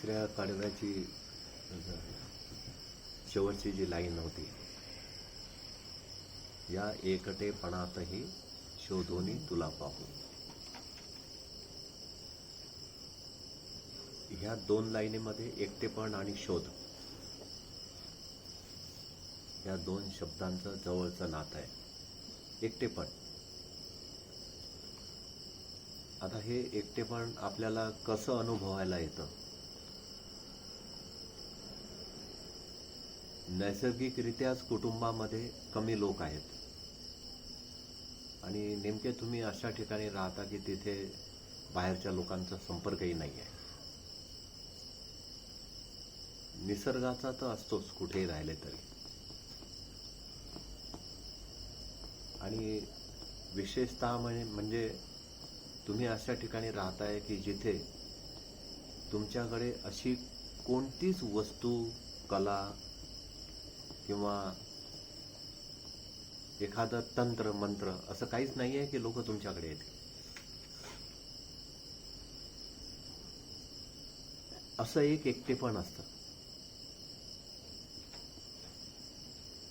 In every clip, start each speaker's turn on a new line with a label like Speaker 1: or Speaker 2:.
Speaker 1: तिसऱ्या कडव्याची शेवटची जी लाईन होती, या एकटेपणातही शोधोनी तुला पाहू. ह्या दोन लाईनीमध्ये एकटेपण आणि शोध या दोन शब्दांचं जवळचं नातं आहे. एकटेपण, आता हे एकटेपण आपल्याला कसं अनुभवायला येतं? नैसर्गिकरित्याच कुटुंबामध्ये कमी लोक आहेत आणि नेमके तुम्ही अशा ठिकाणी राहता की तिथे बाहेरच्या लोकांचा संपर्कही नाही आहे. निसर्गाचा तर असतोच कुठेही राहिले तरी, आणि विशेषतः म्हणजे तुम्ही अशा ठिकाणी राहताय की जिथे तुमच्याकडे अशी कोणतीच वस्तू, कला किंवा एखादं तंत्र मंत्र असं काहीच नाही आहे की लोक तुमच्याकडे येतील. असं एक एकटेपण असतं.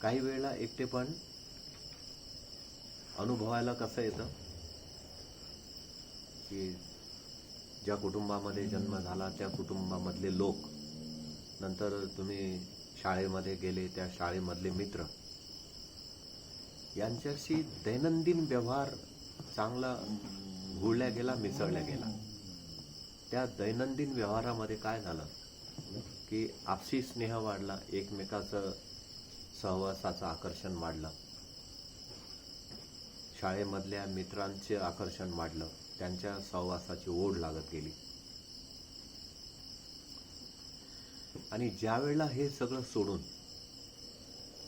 Speaker 1: काही वेळेला एकटेपण अनुभवायला कसं येतं की ज्या कुटुंबामध्ये जन्म झाला त्या कुटुंबामधले लोक, नंतर तुम्ही शाळेमध्ये गेले, त्या शाळेमधले मित्र, यांच्याशी दैनंदिन व्यवहार चांगला घुळल्या गेला, मिसळल्या गेला. त्या दैनंदिन व्यवहारामध्ये काय झालं की आपसी स्नेह वाढला, एकमेकाचं सहवासाचं आकर्षण वाढलं, शाळेमधल्या मित्रांचे आकर्षण वाढलं, त्यांच्या सहवासाची ओढ लागत गेली. आणि ज्या वेळेला हे सगळं सोडून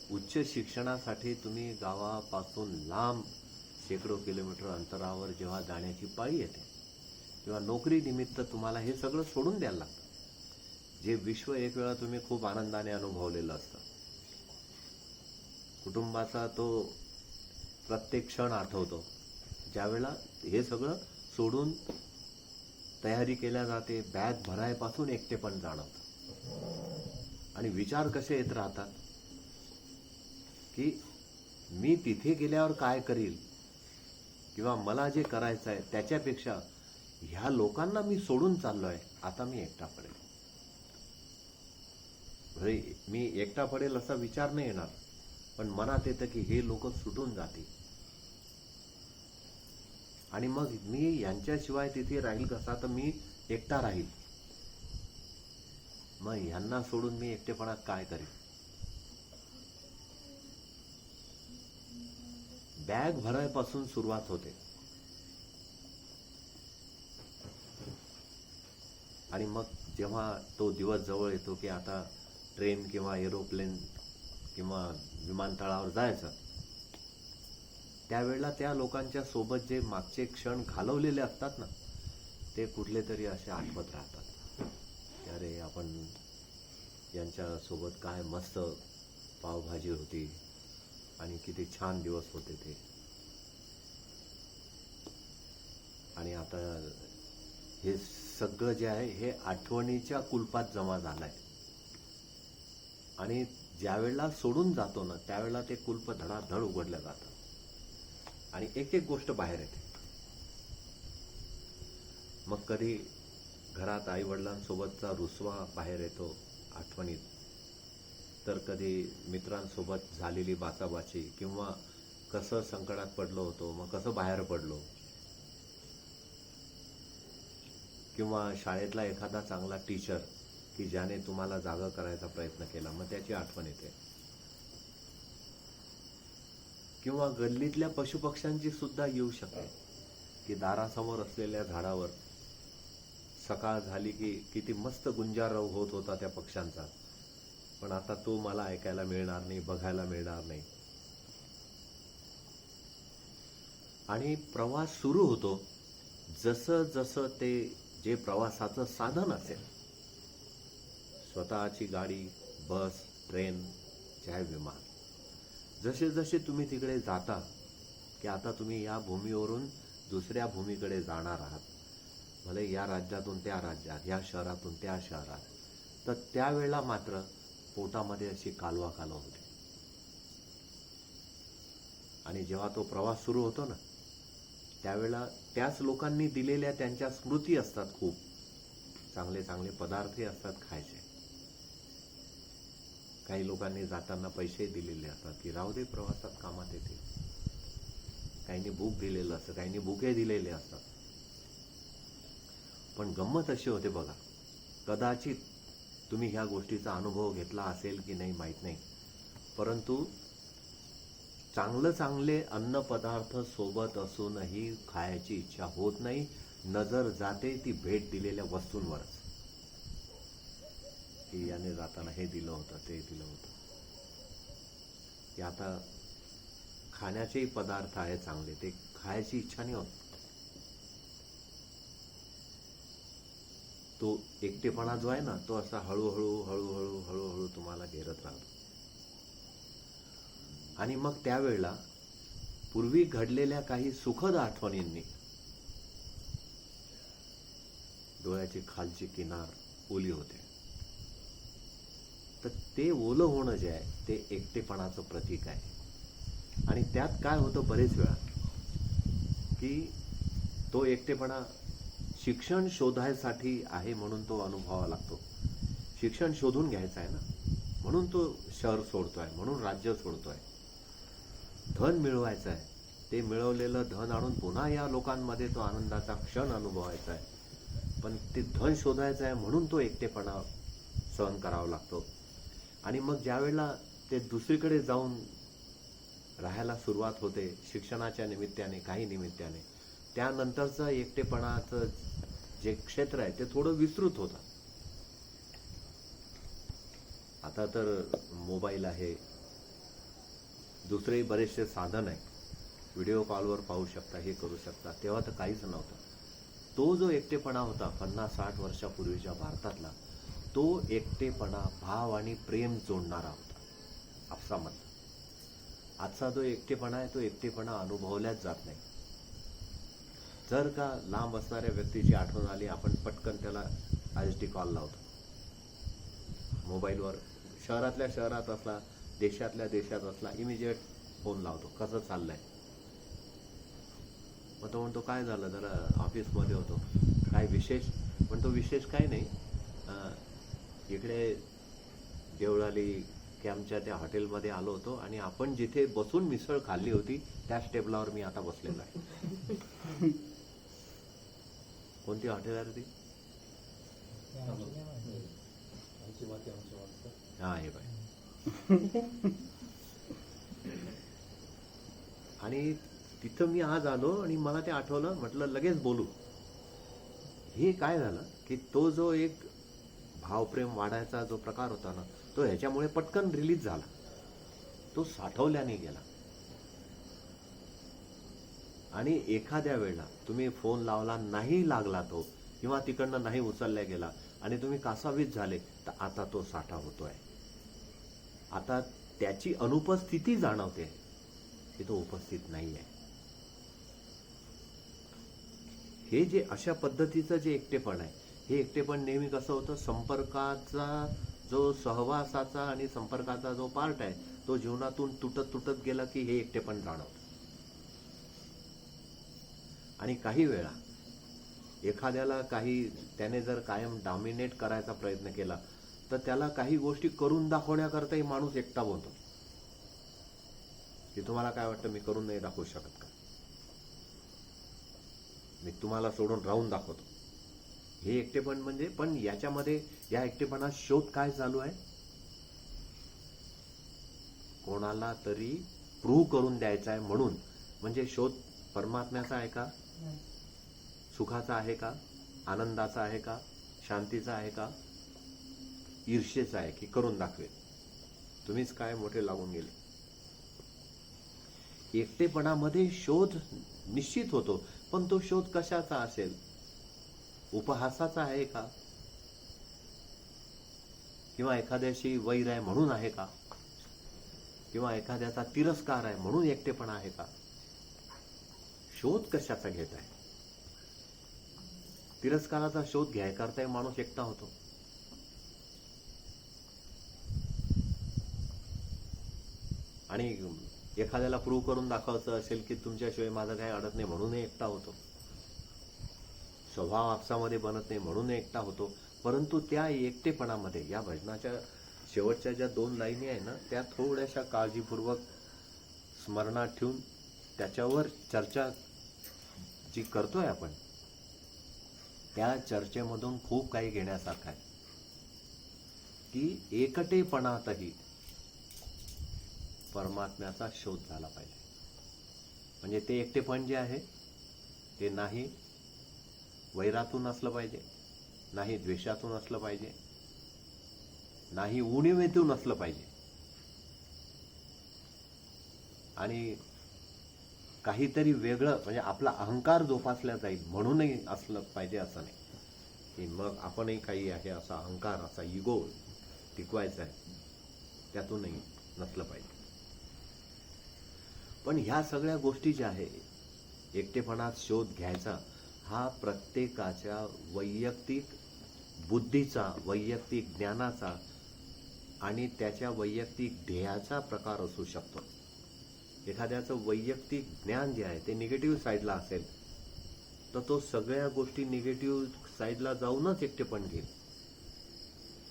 Speaker 1: उच्च शिक्षणासाठी तुम्ही गावापासून लांब शेकडो किलोमीटर अंतरावर जेव्हा जाण्याची पाळी येते, किंवा नोकरी निमित्त तुम्हाला हे सगळं सोडून द्यायला लागतं, जे विश्व एक वेळा तुम्ही खूप आनंदाने अनुभवलेलं असतं. कुटुंबाचा तो प्रत्येक क्षण आठवतो, ज्यावेळेला हे सगळं सोडून तयारी केल्या जाते, बॅग भरायपासून एकटेपण जाणवतं. आणि विचार कसे येत राहतात की मी तिथे गेल्यावर काय करील, किंवा मला जे करायचं आहे त्याच्यापेक्षा ह्या लोकांना मी सोडून चाललोय, आता मी एकटा पडेल. मी एकटा पडेल असा विचार नाही येणार, पण मनात येतं की हे लोक सुटून जातील आणि मग मी यांच्याशिवाय तिथे राहील कसा, तर मी एकटा राहील. मग ह्यांना सोडून मी एकटेपणात काय करेन? बॅग भरायपासून सुरुवात होते. आणि मग जेव्हा तो दिवस जवळ येतो की आता ट्रेन किंवा एरोप्लेन किंवा विमानतळावर जायचं, त्यावेळेला त्या लोकांच्या सोबत जे मागचे क्षण घालवलेले असतात ना, ते कुठले तरी असे आठवत राहतात. अरे आपण यांच्यासोबत काय मस्त पावभाजी होती आणि किती छान दिवस होते ते, आणि आता हे सगळं जे आहे हे आठवणीच्या कुलपात जमा झालंय. आणि ज्यावेळेला सोडून जातो ना, त्यावेळेला ते कुलप धडाधड उघडलं जातं आणि एक एक गोष्ट बाहेर येते. मग कधी घरात आई वडिलांसोबतचा रुसवा बाहेर येतो आठवणीत, तर कधी मित्रांसोबत झालेली बाचाबाची, किंवा कसं संकटात पडलो होतो मग कसं बाहेर पडलो, किंवा शाळेतला एखादा चांगला टीचर की ज्याने तुम्हाला जागा करायचा प्रयत्न केला, मग त्याची आठवण येते. किंवा गल्लीतल्या पशुपक्ष्यांची सुद्धा येऊ शकते की दारासमोर असलेल्या झाडावर सकाळ झाली की किती मस्त गुंजारव होत होता त्या पक्ष्यांचा, पण आता तो मला ऐकायला मिळणार नाही, बघायला मिळणार नाही. आणि प्रवास सुरू होतो. जसं जसं ते जे प्रवासाचं साधन असेल, स्वतःची गाडी, बस, ट्रेन, चाहे विमान, जसे जसे तुम्ही तिकडे जाता की आता तुम्ही या भूमीवरून दुसऱ्या भूमीकडे जाणार आहात, भले या राज्यातून त्या राज्यात, या शहरातून त्या शहरात, तर त्यावेळेला मात्र पोटामध्ये अशी कालवा कालवा होते. आणि जेव्हा तो प्रवास सुरू होतो ना, त्यावेळेला त्याच लोकांनी दिलेल्या त्यांच्या स्मृती असतात, खूप चांगले चांगले पदार्थही असतात खायचे. काही लोकांनी जाताना पैसे दिलेले असतात की राहू दे, प्रवासात कामात येते. काहींनी बुक दिलेलं असतं, काहींनी बुके दिलेले असतात. पण गंमत अशी होते बघा, कदाचित तुम्ही ह्या गोष्टीचा अनुभव घेतला असेल की नाही माहीत नाही, परंतु चांगले चांगले अन्न पदार्थ सोबत असूनही खायची इच्छा होत नाही. नजर जाते ती भेट दिलेल्या वस्तूंवरच, की याने जाताना हे दिलं होतं, ते दिलं होतं. की आता खाण्याचेही पदार्थ आहे चांगले, ते खायची इच्छा नाही होत. तो एकटेपणा जो आहे ना, तो असा हळूहळू हळूहळू हळूहळू तुम्हाला घेरत राहतो. आणि मग त्यावेळेला पूर्वी घडलेल्या काही सुखद आठवणींनी डोळ्याची खालची किनार ओली होते. तर ते ओलं होणं जे आहे ते एकटेपणाचं प्रतीक आहे. आणि त्यात काय होतं बरेच वेळा, की तो एकटेपणा शिक्षण शोधायसाठी आहे म्हणून तो अनुभवावा लागतो. शिक्षण शोधून घ्यायचं आहे ना, म्हणून तो शहर सोडतोय, म्हणून राज्य सोडतोय. धन मिळवायचं आहे, ते मिळवलेलं धन आणून पुन्हा या लोकांमध्ये तो आनंदाचा क्षण अनुभवायचा आहे. पण ते धन शोधायचं आहे म्हणून तो एकटेपणा सहन करावा लागतो. आणि मग ज्या वेळेला ते दुसरीकडे जाऊन राहायला सुरुवात होते शिक्षणाच्या निमित्ताने, काही निमित्ताने, त्यानंतरचं एकटेपणाचं जे क्षेत्र आहे ते थोडं विस्तृत होतं. आता तर मोबाईल आहे, दुसरेही बरेचसे साधन आहे, व्हिडिओ कॉलवर पाहू शकता, हे करू शकता. तेव्हा तर काहीच नव्हतं. तो जो एकटेपणा होता 50-60 वर्षापूर्वीच्या भारतातला, तो एकटेपणा भाव आणि प्रेम जोडणारा होता आपसामध्ये. आजचा जो एकटेपणा आहे तो एकटेपणा अनुभवल्याच जात नाही. जर का लांब असणाऱ्या व्यक्तीची आठवण आली, आपण पटकन त्याला ISD कॉल लावतो मोबाईलवर. शहरातल्या शहरात असला, देशातल्या देशात असला, इमिजिएट फोन लावतो, कसं चाललंय. मग तो म्हणतो काय झालं, जरा ऑफिसमध्ये होतो, काय विशेष. म्हणतो विशेष काय नाही, इकडे देवळाली कॅम्पच्या त्या हॉटेलमध्ये आलो होतो आणि आपण जिथे बसून मिसळ खाल्ली होती त्याच टेबलावर मी आता बसलेलो आहे. कोणती हॉटेल आहे ती? हा, हे बाय. आणि तिथं मी आज आलो आणि मला ते आठवलं, म्हटलं लगेच बोलू. हे काय झालं की तो जो एक भावप्रेम वाढायचा जो प्रकार होता ना, तो ह्याच्यामुळे पटकन रिलीज झाला, तो साठवल्याने गेला. आणि एखाद्या वेळेला तुम्ही फोन लावला, नाही लागला तो, किंवा तिकडनं नाही उचलल्या गेला आणि तुम्ही कासावीस झाले, तर आता तो साठा होतोय. आता त्याची अनुपस्थिती जाणवते की तो उपस्थित नाही आहे. हे जे अशा पद्धतीचं जे एकटेपण आहे, हे एकटेपण नेहमी कसं होतं, संपर्काचा जो सहवासाचा आणि संपर्काचा जो पार्ट आहे तो जीवनातून तुटत तुटत गेला की हे एकटेपण जाणवतं. आणि काही वेळा एखाद्याला काही त्याने जर कायम डॉमिनेट करायचा प्रयत्न केला तर त्याला काही गोष्टी करून दाखवण्याकरताही माणूस एकटा बनतो. की तुम्हाला काय वाटतं, मी करून नाही दाखवू शकत का, मी तुम्हाला सोडून राहून दाखवतो. हे एकटेपण म्हणजे, पण याच्यामध्ये या एकटेपणात शोध काय चालू आहे, कोणाला तरी प्रूव्ह करून द्यायचा आहे म्हणून. म्हणजे शोध परमात्म्याचा आहे का, सुखाचा आहे का, आनंदाचा आहे का, शांतीचा आहे का, ईर्ष्येचा आहे की करून दाखवेल, तुम्हीच काय मोठे लागून गेले. एकटेपणामध्ये शोध निश्चित होतो, पण तो शोध कशाचा असेल, उपहासाचा आहे का, किंवा एखाद्याशी वैर आहे म्हणून आहे का, किंवा एखाद्याचा तिरस्कार आहे म्हणून एकटेपणा आहे का. शोध कशाचा घेत आहे. तिरस्काराचा शोध घ्यायकरता माणूस एकटा होतो. आणि एखाद्याला प्रूव्ह करून दाखवायचं असेल की तुमच्याशिवाय माझं काही अडत नाही म्हणूनही एकटा होतो, स्वभाव आपसामध्ये बनत नाही म्हणून एकटा होतो. परंतु त्या एकटेपणामध्ये या भजनाच्या शेवटच्या ज्या 2 लाईनी आहे ना, त्या थोड्याशा काळजीपूर्वक स्मरणात ठेवून त्याच्यावर चर्चा जी करतोय आपण, त्या चर्चेमधून खूप काही घेण्यासारखं आहे. की एकटेपणातही परमात्म्याचा शोध झाला पाहिजे. म्हणजे ते एकटेपण जे आहे ते नाही वैरातून असलं पाहिजे, नाही द्वेषातून असलं पाहिजे, नाही उणिवेतून असलं पाहिजे, आणि काहीतरी वेगळं म्हणजे आपला अहंकार जोपासला जाईल म्हणूनही असलं पाहिजे असं नाही की मग आपणही काही आहे असा अहंकार, असा इगो टिकवायचा आहे, त्यातूनही नसलं पाहिजे. पण ह्या सगळ्या गोष्टी ज्या आहे, एकटेपणात शोध घ्यायचा हा प्रत्येकाच्या वैयक्तिक बुद्धीचा, वैयक्तिक ज्ञानाचा आणि त्याच्या वैयक्तिक ध्येयाचा प्रकार असू शकतो. एखाद्याचं वैयक्तिक ज्ञान जे आहे ते निगेटिव्ह साईडला असेल तर तो सगळ्या गोष्टी निगेटिव्ह साईडला जाऊनच एकटेपण घेईल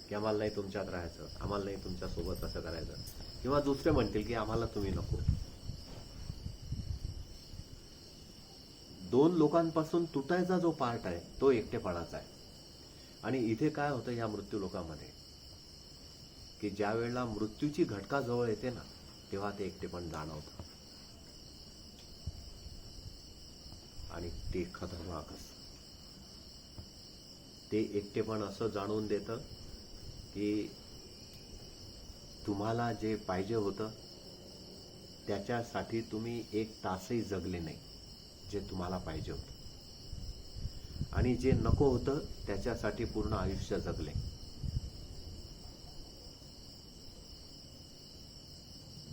Speaker 1: की आम्हाला नाही तुमच्यात राहायचं, आम्हाला नाही तुमच्यासोबत असं करायचं, किंवा दुसरे म्हणतील की आम्हाला तुम्ही नको. 2 लोकांपासून तुटायचा जो पार्ट आहे तो एकटेपणाचा आहे. आणि इथे काय होतं ह्या मृत्यू लोकांमध्ये की ज्या वेळेला मृत्यूची घटका जवळ येते ना, तेव्हा ते एकटेपण जाणवतं. आणि ते खतरनाक असतं. ते एकटेपण असं जाणवून देतं की तुम्हाला जे पाहिजे होतं त्याच्यासाठी तुम्ही 1 तासही जगले नाही जे तुम्हाला पाहिजे होतं, आणि जे नको होतं त्याच्यासाठी पूर्ण आयुष्य जगले.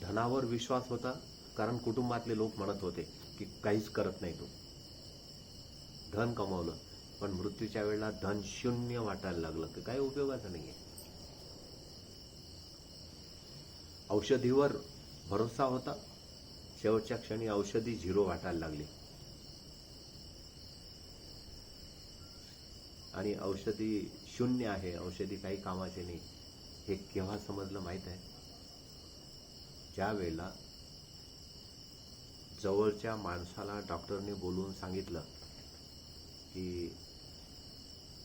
Speaker 1: धनावर विश्वास होता कारण कुटुंबातले लोक म्हणत होते की काहीच करत नाही तू, धन कमवलं पण मृत्यूच्या वेळेला धन शून्य वाटायला लागलं की काही उपयोगाचं नाहीये. औषधीवर भरोसा होता, शेवटच्या क्षणी औषधी 0 वाटायला लागली, आणि औषधी शून्य आहे, औषधी काही कामाचे नाही. हे केव्हा समजलं माहित आहे? ज्या वेळेला जवळच्या माणसाला डॉक्टरने बोलवून सांगितलं की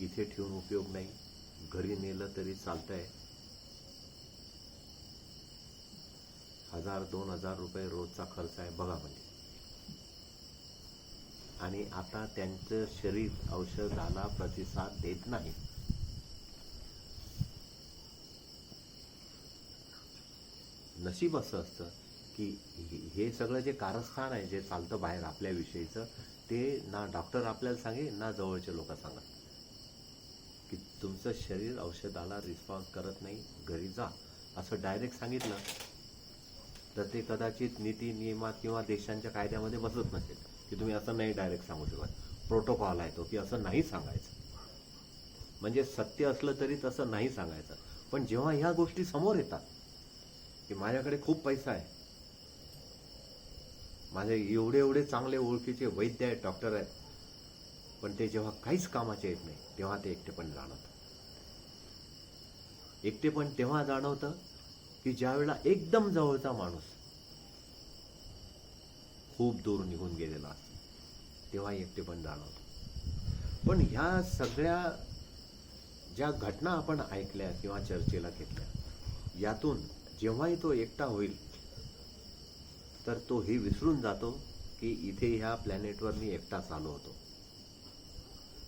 Speaker 1: इथे ठेवून उपयोग नाही, घरी नेलं तरी चालतंय, 1000-2000 रुपये रोजचा खर्च आहे बघा म्हणजे, आणि आता त्यांचं शरीर औषधाला प्रतिसाद देत नाही. नशीब असं असतं की हे सगळं जे कारस्थान आहे जे चालतं बाहेर आपल्याविषयीचं, ते ना डॉक्टर आपल्याला सांगे ना जवळचे लोक सांगा की तुमचं शरीर औषधाला रिस्पॉन्स करत नाही, घरी जा, असं डायरेक्ट सांगितलं तर ते कदाचित नीती नियमात किंवा देशांच्या कायद्यामध्ये बसत नसेल की तुम्ही असं नाही डायरेक्ट सांगू शकत. प्रोटोकॉल आहे तो की असं नाही सांगायचं, म्हणजे सत्य असलं तरी तसं नाही सांगायचं. पण जेव्हा ह्या गोष्टी समोर येतात की माझ्याकडे खूप पैसा आहे, माझे एवढे चांगले ओळखीचे वैद्य आहेत, डॉक्टर आहेत, पण ते जेव्हा काहीच कामाचे येत नाही तेव्हा ते एकटेपण जाणवतं. एकटेपण तेव्हा जाणवतं की ज्या वेळेला एकदम जवळचा माणूस खूप दूर निघून गेलेला असतो तेव्हा एकटेपण जाणवतं. पण ह्या सगळ्या ज्या घटना आपण ऐकल्या किंवा चर्चेला घेतल्या, यातून जेव्हाही तो एकटा होईल तर तो हे विसरून जातो की इथे ह्या प्लॅनेटवर मी एकटाच आलो होतो.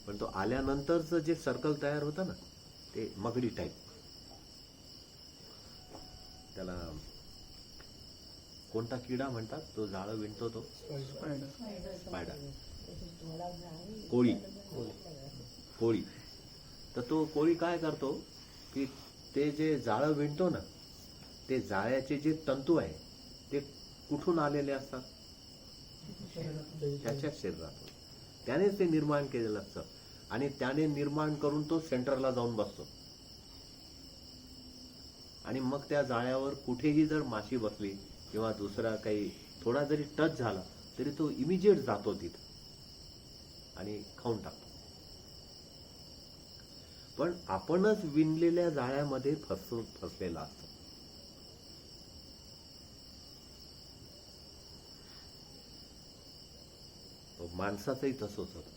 Speaker 1: पण तो आल्यानंतरचं जे सर्कल तयार होतं ना, ते मगडी टाईप, त्याला कोणता किडा म्हणतात तो जाळं विणतो तो? स्पायडर. कोळी. तर तो कोळी काय करतो की ते जे जाळं विणतो ना, ते जाळ्याचे जे तंतू आहे ते कुठून आलेले असतात? त्याच्या शरीरातून. त्यानेच ते निर्माण केलेलं असतं, आणि त्याने निर्माण करून तो सेंटरला जाऊन बसतो, आणि मग त्या जाळ्यावर कुठेही जर माशी बसली किंवा दुसरा काही थोडा जरी टच झाला तरी तो इमिजिएट जातो तिथं आणि खाऊन टाकतो. पण आपणच विणलेल्या जाळ्यामध्ये फसलेला असतो. माणसाचंही तसंच होतं.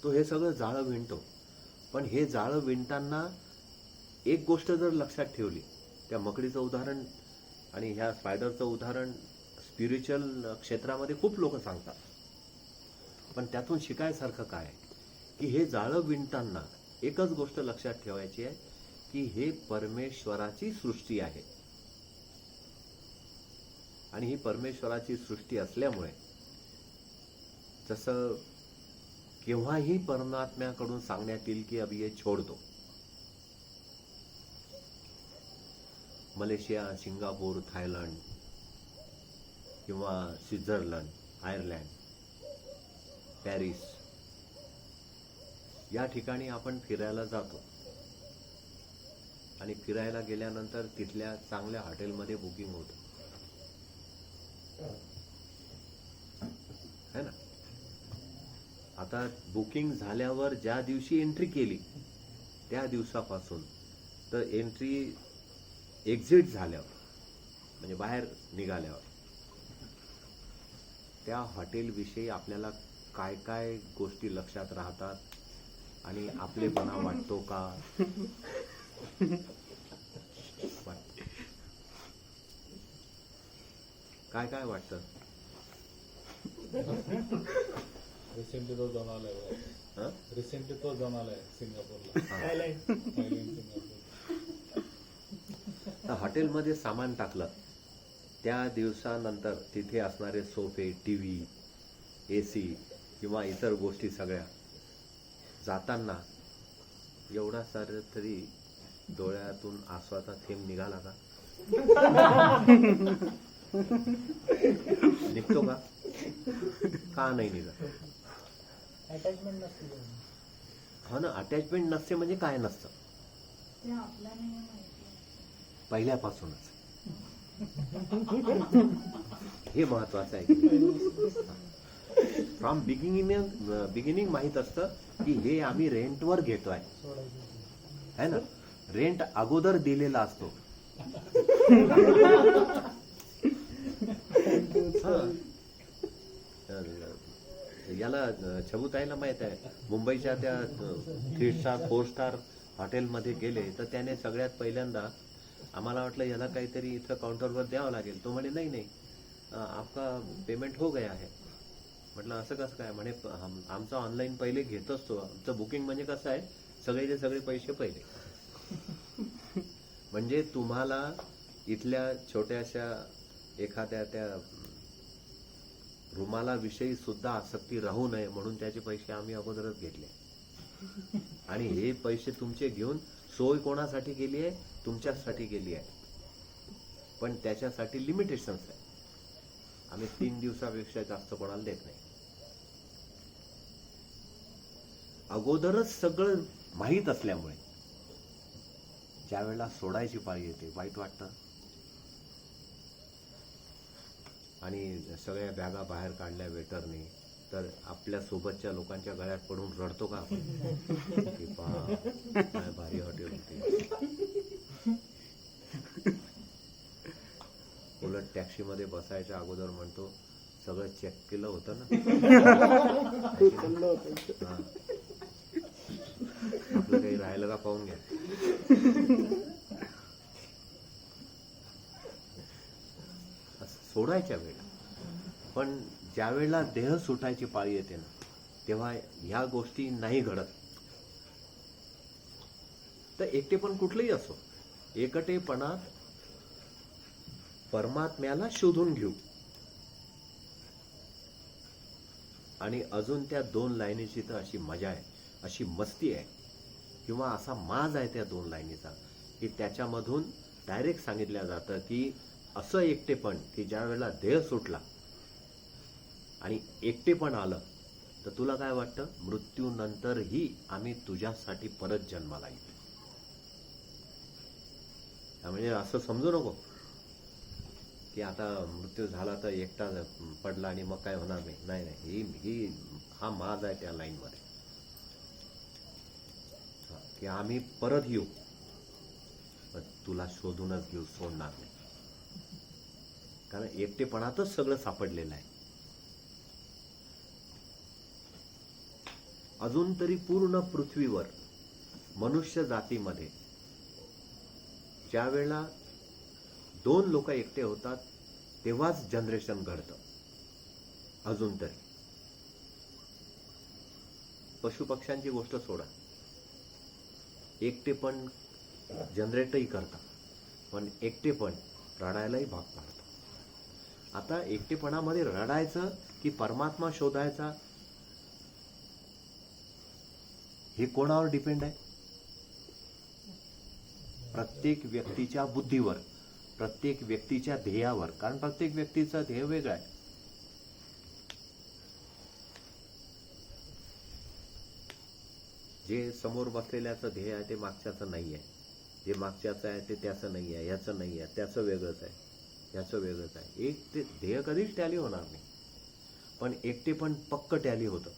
Speaker 1: तो हे सगळं जाळं विणतो, पण हे जाळं विणताना एक गोष्ट जर लक्षात ठेवली, त्या मकडीचं उदाहरण आणि ह्या स्पायडरचं उदाहरण स्पिरिच्युअल क्षेत्रामध्ये खूप लोक सांगतात, पण त्यातून शिकायसारखं काय आहे की हे जाळं विणताना एकच गोष्ट लक्षात ठेवायची आहे की हे परमेश्वराची सृष्टी आहे. आणि ही परमेश्वराची सृष्टी असल्यामुळे जसं केव्हाही परमात्म्याकडून सांगण्यात येईल की अब ये छोड़ दो. मलेशिया, सिंगापूर, थायलंड किंवा स्वित्झर्लंड, आयर्लंड, पॅरिस या ठिकाणी आपण फिरायला जातो आणि फिरायला गेल्यानंतर तिथल्या चांगल्या हॉटेलमध्ये बुकिंग होतं, है ना. आता बुकिंग झाल्यावर ज्या दिवशी एंट्री केली त्या दिवसापासून तर एंट्री एक्झिट झाल्यावर म्हणजे बाहेर निघाल्यावर त्या हॉटेलविषयी आपल्याला काय काय गोष्टी लक्षात राहतात आणि आपलेपणा वाटतो का? काय काय वाटतं?
Speaker 2: रिसेंटली तो जाऊन आलाय सिंगापूरला.
Speaker 1: हॉटेलमध्ये सामान टाकलं त्या दिवसानंतर तिथे असणारे सोफे, टीव्ही, एसी किंवा इतर गोष्टी सगळ्या जाताना एवढा सारं तरी डोळ्यातून आसवाचा थेंब निघाला का? निघतो का? का नाही निघत?
Speaker 3: अटॅचमेंट नसते.
Speaker 1: हो ना, अटॅचमेंट नसते म्हणजे काय नसतं पहिल्यापासूनच. हे महत्वाचं आहे. फ्रॉम बिगिनिंग माहित असतं की हे आम्ही रेंटवर घेतोय, है ना. रेंट अगोदर दिलेला असतो. याला छबुताईला माहित आहे, मुंबईच्या त्या 3 स्टार 4 स्टार हॉटेलमध्ये गेले तर त्याने सगळ्यात पहिल्यांदा आम्हाला वाटलं याला काहीतरी इथं काउंटरवर द्यावं लागेल. तो म्हणे नाही आपका पेमेंट हो गया है. म्हटलं असं कसं काय? म्हणे आमचा ऑनलाईन पहिले घेत असतो. आमचं बुकिंग म्हणजे कसं आहे, सगळेचे सगळे पैसे पहिले. म्हणजे तुम्हाला इथल्या छोट्याशा एखाद्या त्या रुमाला विषयी सुद्धा आसक्ती राहू नये म्हणून त्याचे पैसे आम्ही अगोदरच घेतले. आणि हे पैसे तुमचे घेऊन सोय कोणासाठी केली आहे? तुमच्यासाठी केली आहे. पण त्याच्यासाठी लिमिटेशन्स आहे. आम्ही 3 दिवसापेक्षा जास्त कोणाला देत नाही. अगोदरच सगळं माहीत असल्यामुळे ज्या वेळेला सोडायची पाळी येते वाईट वाटतं. आणि सगळ्या बॅगा बाहेर काढल्या वेटरने तर आपल्या सोबतच्या लोकांच्या गळ्यात पडून रडतो का आपण की काय भारी हॉटेल होती. उलट टॅक्सीमध्ये बसायच्या अगोदर म्हणतो सगळं चेक केलं होतं ना, आपलं काही राहिलं का पाहून घ्या. सोडायच्या वेळेला. पण ज्या वेळेला देह सुटायची पाळी येते ना तेव्हा ह्या गोष्टी नाही घडत. तर एकटेपण कुठलंही असो, एकटेपणात परमात्म्याला शोधून घेऊ. आणि अजून त्या 2 लाईनीची तर अशी मजा आहे, अशी मस्ती आहे किंवा असा माज आहे त्या 2 लाईनीचा की त्याच्यामधून डायरेक्ट सांगितलं जातं की असं एकटेपण की ज्या वेळेला देह सुटला आणि एकटेपण आलं तर तुला काय वाटतं? मृत्यूनंतरही आम्ही तुझ्यासाठी परत जन्माला येतो. म्हणजे असं समजू नको की आता मृत्यू झाला तर एकटा पडला आणि मग काय होणार नाही. नाही नाही, ही हा माज आहे त्या लाईनमध्ये, की आम्ही परत येऊ, पण तुला शोधूनच घेऊ, सोडणार नाही. कारण एकटेपणातच सगळं सापडलेलं आहे. अजून तरी पूर्ण पृथ्वीवर मनुष्य जातीमध्ये ज्या वेळेला 2 लोक एकटे होतात तेव्हाच जनरेशन घडतं. अजून तरी पशुपक्ष्यांची गोष्ट सोडा, एकटेपण जनरेटही करतात, पण एकटेपण रडायलाही भाग पाडतं. आता एकटेपणामध्ये रडायचं की परमात्मा शोधायचा, हे कोणावर डिपेंड आहे? प्रत्येक व्यक्तीच्या बुद्धीवर, प्रत्येक व्यक्तीच्या ध्येयावर. कारण प्रत्येक व्यक्तीचं ध्येय वेगळं आहे. जे समोर बसलेल्याचं ध्येय आहे ते मागच्याचं नाही आहे, जे मागच्याचं आहे ते त्याचं नाही आहे, ह्याचं नाही आहे, त्याचं वेगळंच आहे, ह्याचं वेगळंच आहे. एक ते ध्येय कधीच टॅली होणार नाही, पण एकटेपण पक्क टॅली होतं.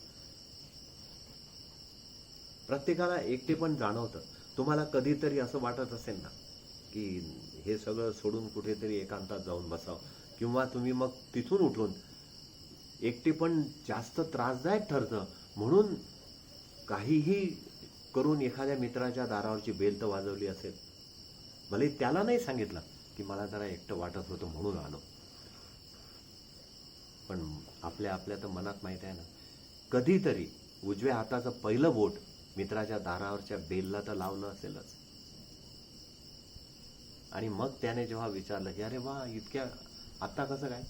Speaker 1: प्रत्येकाला एकटेपण जाणवतं. तुम्हाला कधीतरी असं वाटत असेल ना की हे सगळं सोडून कुठेतरी एकांतात जाऊन बसावं, किंवा तुम्ही मग तिथून उठून, एकटेपण जास्त त्रासदायक ठरतं म्हणून काहीही करून एखाद्या मित्राच्या दारावरची बेल तर वाजवली असेल, भले त्याला नाही सांगितलं की मला जरा एकटं वाटत होतं म्हणून आलो, पण आपल्या तर मनात माहित आहे ना, कधीतरी उजव्या हाताचं पहिलं बोट मित्राच्या दारावरच्या बेलला तर लावलं असेलच. आणि मग त्याने जेव्हा विचारलं की अरे वा, इतक्या आत्ता कसं काय,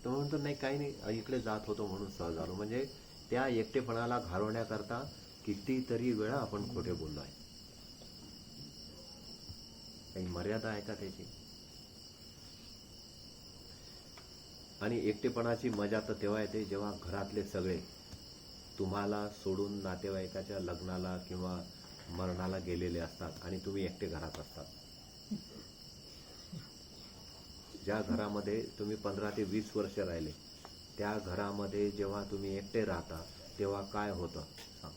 Speaker 1: तो म्हणतो नाही काही नाही, इकडे जात होतो म्हणून सहज आलो. म्हणजे त्या एकटेपणाला घालवण्याकरता कितीतरी वेळा आपण खोटे बोललो आहे. काही मर्यादा आहे का त्याची? आणि एकटेपणाची मजा तर तेव्हा येते जेव्हा घरातले सगळे तुम्हाला सोडून नातेवाईकाच्या लग्नाला किंवा मरणाला गेलेले असतात आणि तुम्ही एकटे घरात असतात. ज्या घरामध्ये तुम्ही 15 ते 20 वर्ष राहिले, त्या घरामध्ये जेव्हा तुम्ही एकटे राहता तेव्हा काय होतं सांग?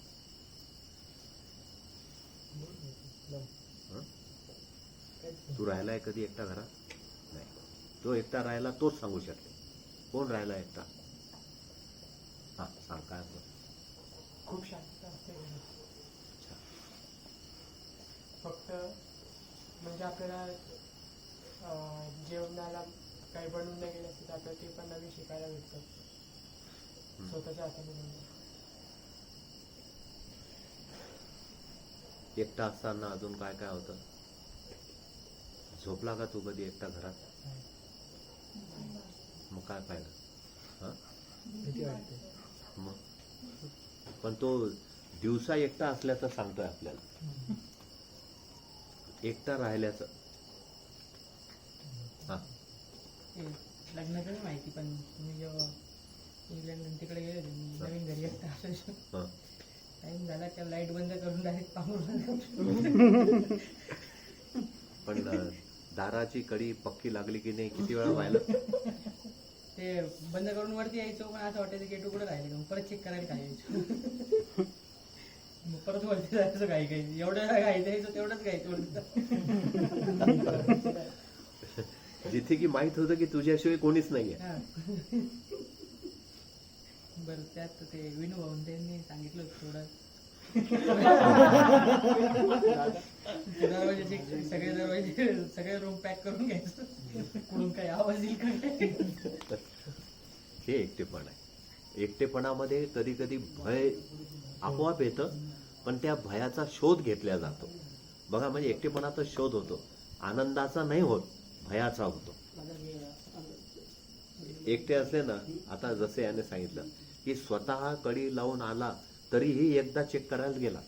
Speaker 1: तू राहिलाय कधी एकटा घरात? नाही. जो एकटा राहिला तोच सांगू शकेल. कोण राहिला एकटा? हा सांग, काय होतं?
Speaker 3: खूप शांत असते घरात. फक्त म्हणजे आपल्याला जेवणाला काही बनवून नाही गेलं असतं तर आपल्याला ते पण नवीन शिकायला भेटतं स्वतःच्या हाताने बनवून.
Speaker 1: एकटा असताना अजून काय काय होतं? झोपला का तू कधी एकटा घरात? मग काय पाहिलं? हा,
Speaker 3: भीती वाटते.
Speaker 1: मग पण तो दिवसा एकटा असल्याचं सांगतोय आपल्याला, एकटा राहिल्याचं. हा,
Speaker 4: लग्नाचं नाही माहिती, पण मी जेव्हा इंग्लंड तिकडे गेले होते, मी नवीन घरी एकटा असायचो.
Speaker 1: हा.
Speaker 4: टाइम झाला त्या लाईट बंद करून डायरेक्ट पांघरून.
Speaker 1: पण दाराची कडी पक्की लागली की नाही किती वेळा व्हायला?
Speaker 4: ते बंद करून वरती यायचो, पण असं वाटायचं गेट उघडं राहिले का, मग परत चेक करायला काय यायचो. मग परत वरती जायचं काही काही, एवढं काय द्यायचं तेवढंच घ्यायचं.
Speaker 1: जिथे की माहित होतं की तुझ्याशिवाय कोणीच नाहीये.
Speaker 4: बरं, त्यात ते विनू भाऊन त्यांनी सांगितलं थोडं दरवाजे सगळे रूम पॅक करून घ्यायचं, कुठून काही आवाज येईल का.
Speaker 1: हे एकटेपण आहे. एकटेपणामध्ये कधी कधी भय आपोआप येतं, पण त्या भयाचा शोध घेतला जातो. बघा, म्हणजे एकटेपणाचा शोध होतो, आनंदाचा नाही होत, भयाचा होतो. एकटे असले ना, आता जसे याने सांगितलं की स्वतः कडी लावून आला तरीही एकदा चेक करायला गेला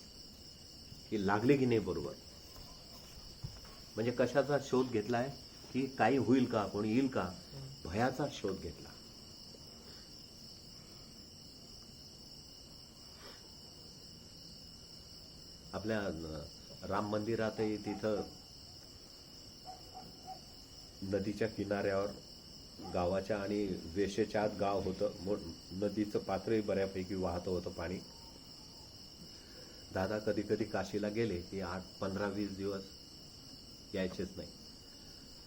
Speaker 1: की लागले की नाही बरोबर. म्हणजे कशाचा शोध घेतलाय? की काही होईल का, कोणी येईल का, भयाचा शोध घेतला. आपल्या राम मंदिरातही तिथं नदीच्या किनाऱ्यावर गावाच्या आणि वेशेच्या आत गाव होतं. नदीचं पात्रही बऱ्यापैकी वाहतं होतं पाणी. दादा कधी कधी काशीला गेले की 8-15-20 दिवस यायचेच नाही.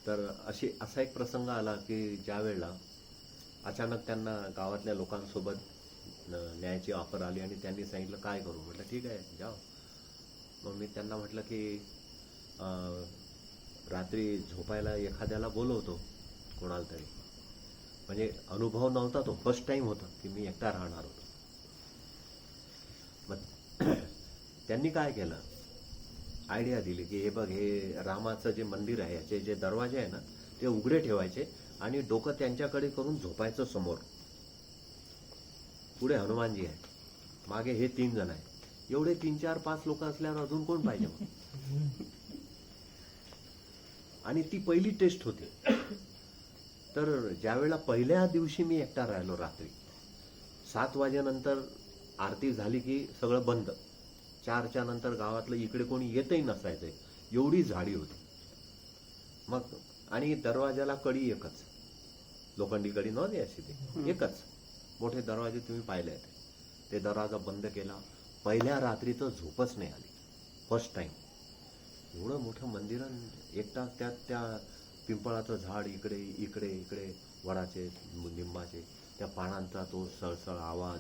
Speaker 1: तर असा एक प्रसंग आला की ज्या वेळेला अचानक त्यांना गावातल्या लोकांसोबत न्यायची ऑफर आली आणि त्यांनी सांगितलं काय करू. म्हटलं ठीक आहे जाओ. मग मी त्यांना म्हटलं की रात्री झोपायला एखाद्याला बोलवतो कोणाला तरी. म्हणजे अनुभव नव्हता तो, फर्स्ट टाइम होता की मी एकटा राहणार होतो. मग त्यांनी काय केलं, आयडिया दिली की हे बघ, हे रामाचं जे मंदिर आहे याचे जे दरवाजे आहे ना ते उघडे ठेवायचे आणि डोकं त्यांच्याकडे करून झोपायचं समोर. पुढे हनुमानजी आहे, मागे हे 3 जण आहे. एवढे 3-4-5 लोक असल्यावर अजून कोण पाहिजे मग. आणि ती पहिली टेस्ट होती. तर ज्यावेळेला पहिल्या दिवशी मी एकटा राहिलो, रात्री 7 वाजेनंतर आरती झाली की सगळं बंद. 4च्या नंतर गावातलं इकडे कोणी येतही नसायचं, एवढी झाडी होती. मग आणि दरवाजाला कडी एकच, लोखंडी कडी नव्हती अशी, ते एकच मोठे दरवाजे तुम्ही पाहिले आहेत. ते दरवाजा बंद केला. पहिल्या रात्री तर झोपच नाही आली, फर्स्ट टाइम. एवढं मोठं मंदिर, एकटा त्यात त्या पिंपळाचं झाड इकडे इकडे इकडे, वडाचे लिंबाचे त्या पानांचा तो सळसळ आवाज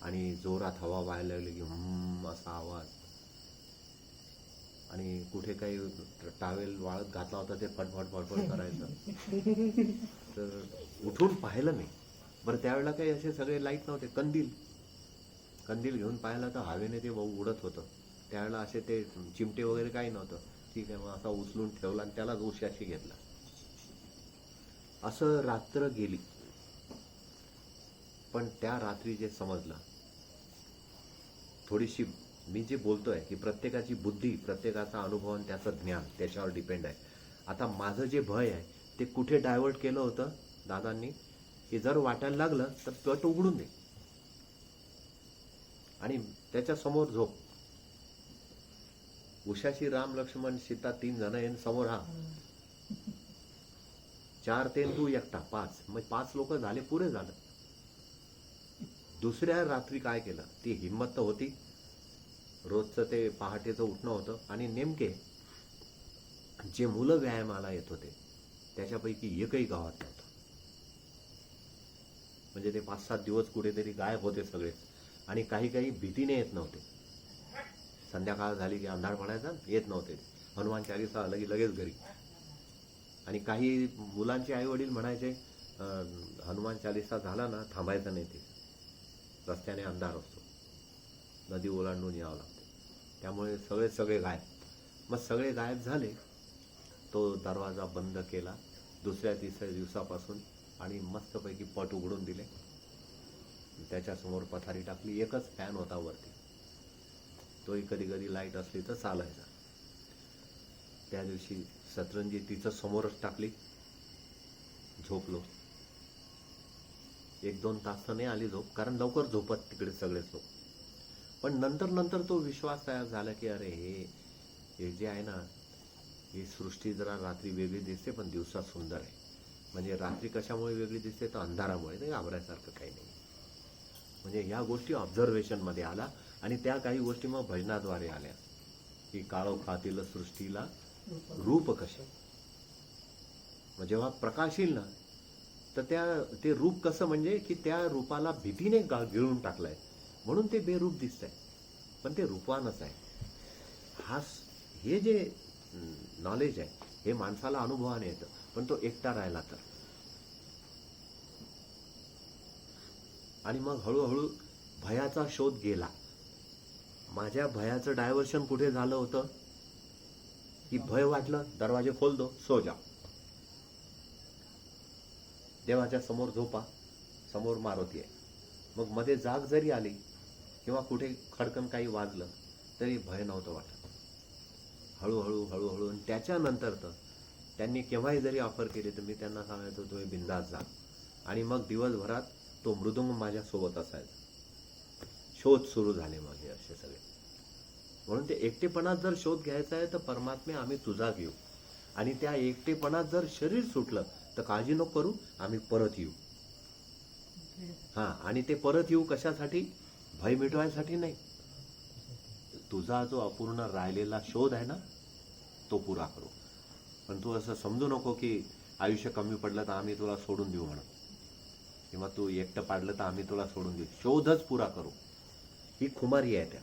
Speaker 1: आणि जोरात हवा व्हायला लागली की असा आवाज. आणि कुठे काही टावेल वाळत घातला होता ते फटफट फटफट करायचं. तर उठून पाहिलं नाही. बरं त्यावेळेला काही असे सगळे लाईट नव्हते, कंदील घेऊन पाहिलं तर हवेने ते उडत होतं. त्यावेळेला असे ते चिमटे वगैरे काही नव्हतं. ठीक आहे, मग असा उचलून ठेवला आणि त्यालाच उशाशी घेतला. असं रात्र गेली. पण त्या रात्री जे समजलं, थोडीशी मी जे बोलतोय की प्रत्येकाची बुद्धी, प्रत्येकाचा अनुभव आणि त्याचं ज्ञान त्याच्यावर डिपेंड आहे. आता माझं जे भय आहे ते कुठे डायव्हर्ट केलं होतं दादांनी, की जर वाटायला लागलं तर पट उघडून दे आणि त्याच्या समोर झोप. उशाशी राम लक्ष्मण सीता 3 जण आहे समोर. हा 4 ते तू एकटा 5, मग 5 लोक झाले, पुरे झालं. दुसऱ्या रात्री काय केलं, ती हिंमत तर होती, रोजचं ते पहाटेचं उठणं होतं. आणि नेमके जे मुलं व्यायामाला येत होते त्याच्यापैकी एकही गावात नव्हतं. म्हणजे ते 5-7 दिवस कुठेतरी गायब होते सगळेच. आणि काही भीतीने येत नव्हते. संध्याकाळ झाली की अंधार पडायचा, येत नव्हते. हनुमान चालीसा आलं की लगेच घरी. आणि काही मुलांचे आई वडील म्हणायचे हनुमान चालीसा झाला ना थांबायचं नाही, ते रस्त्याने अंधार असतो, नदी ओलांडून यावं लागते. त्यामुळे सगळे गायब. मग सगळे गायब झाले. तो दरवाजा बंद केला 2ऱ्या-3ऱ्या दिवसापासून आणि मस्तपैकी पट उघडून दिले. त्याच्यासमोर पथारी टाकली. एकच फॅन होता वरती, तोही कधी कधी लाईट असली तर चालायचा. त्या दिवशी सतरंजी तिचं समोरच टाकली. झोपलो. 1-2 तास तर नाही आली झोप, कारण लवकर झोपत तिकडे सगळेच लोक. पण नंतर तो विश्वास तयार झाला की अरे हे जे आहे ना, ही सृष्टी जरा रात्री वेगळी दिसते पण दिवसा सुंदर आहे. म्हणजे रात्री कशामुळे वेगळी दिसते तर अंधारामुळे. ते घाबरायसारखं काही नाही. म्हणजे ह्या गोष्टी ऑब्झर्वेशनमध्ये आला आणि त्या काही गोष्टी मग भजनाद्वारे आल्या की काळोखातील सृष्टीला रूप कसे. मग जेव्हा प्रकाश येईल ना तर ते रूप कसं, म्हणजे की त्या रूपाला भीतीने गिळून टाकलंय म्हणून ते बेरूप दिसतंय, पण ते रूपवानच आहे. हे जे नॉलेज आहे हे माणसाला अनुभवाने येतं, पण तो एकटा राहिला तर. आणि मग हळूहळू भयाचा शोध गेला. माझ्या भयाचं डायव्हर्शन कुठे झालं होतं की भय वाटलं, दरवाजे खोल दो, सो जा. देवाच्या समोर झोपा, समोर मारुती आहे. मग मध्ये जाग जरी आली किंवा कुठे खडकन काही वाजलं तरी भय नव्हतं वाटत. हळूहळू आणि त्याच्यानंतर तर त्यांनी केव्हाही जरी ऑफर केली तर मी त्यांना सांगायचो तुम्ही बिंदास जा. आणि मग दिवसभरात तो मृदुंग माझ्या सोबत असायचा. शोध सुरू झाले मग हे असे सगळे. म्हणून ते एकटेपणात जर शोध घ्यायचा आहे तर परमात्मे आम्ही तुझा घेऊ. आणि त्या एकटेपणात जर शरीर सुटलं तर काळजी नको करू, आम्ही परत येऊ. हा, आणि ते परत येऊ कशासाठी? भय मिटवायसाठी नाही. तुझा जो अपूर्ण राहिलेला शोध आहे ना तो पुरा करू. पण तू असं समजू नको की आयुष्य कमी पडलं तर आम्ही तुला सोडून देऊ म्हणून, किंवा तू एकटं पाडलं तर आम्ही तुला सोडून देऊ. शोधच पुरा करू, ही खुमारी आहे. त्या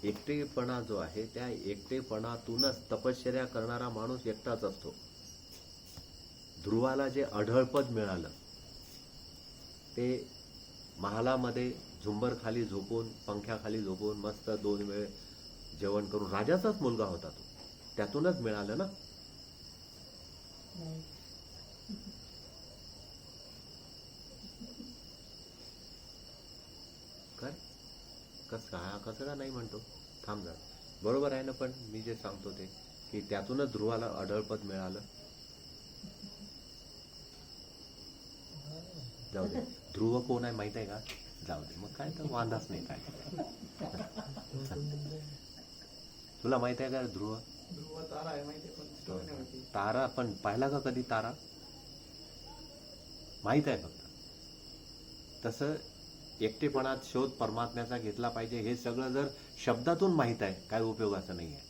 Speaker 1: एकटेपणा जो आहे त्या एकटेपणातूनच तपश्चर्या करणारा माणूस एकटाच असतो. ध्रुवाला जे अढळपद मिळालं ते महालामध्ये झुंबर खाली झोपून, पंख्याखाली झोपून, मस्त 2 वेळ जेवण करून, राजाचाच मुलगा होता तो, त्यातूनच मिळालं ना.
Speaker 3: नाही.
Speaker 1: काय कसं का नाही म्हणतो? थांब जा. बरोबर आहे ना, पण मी जे सांगतो ते की त्यातूनच ध्रुवाला अढळपद मिळालं. जाऊ दे, ध्रुव कोण आहे माहित आहे का? जाऊ दे, मग काय तर वांधाच नाही काय. तुला माहित आहे का ध्रुव?
Speaker 3: ध्रुव तारा आहे माहिती, पण story नाही माहिती.
Speaker 1: तारा पण पाहिला का कधी तारा? माहित आहे फक्त. तसं एकटेपणात शोध परमात्म्याचा घेतला पाहिजे हे सगळं जर शब्दातून माहित आहे, काय उपयोगाचं नाही आहे.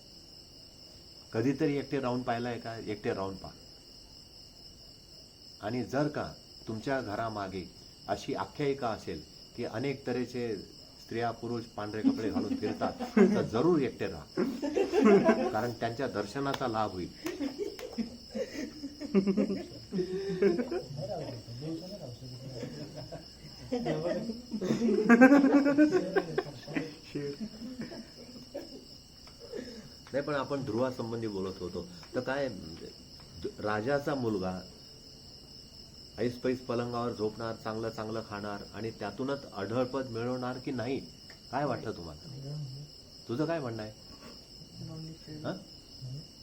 Speaker 1: कधीतरी एकटे राहून पाहिलाय का? एकटे राहून पहा. आणि जर का तुमच्या घरामागे अशी आख्यायिका असेल की अनेक तऱ्हेचे स्त्रिया पुरुष पांढरे कपडे घालून फिरतात, तर जरूर एकटे राहा, कारण त्यांच्या दर्शनाचा लाभ होईल. नाही, पण आपण ध्रुवासंबंधी बोलत होतो तर काय, राजाचा मुलगा ऐसपैस पलंगावर झोपणार, चांगलं चांगलं खाणार आणि त्यातूनच अढळपद मिळवणार की नाही? काय वाटतं तुम्हाला? तुझं काय म्हणणं आहे? हा?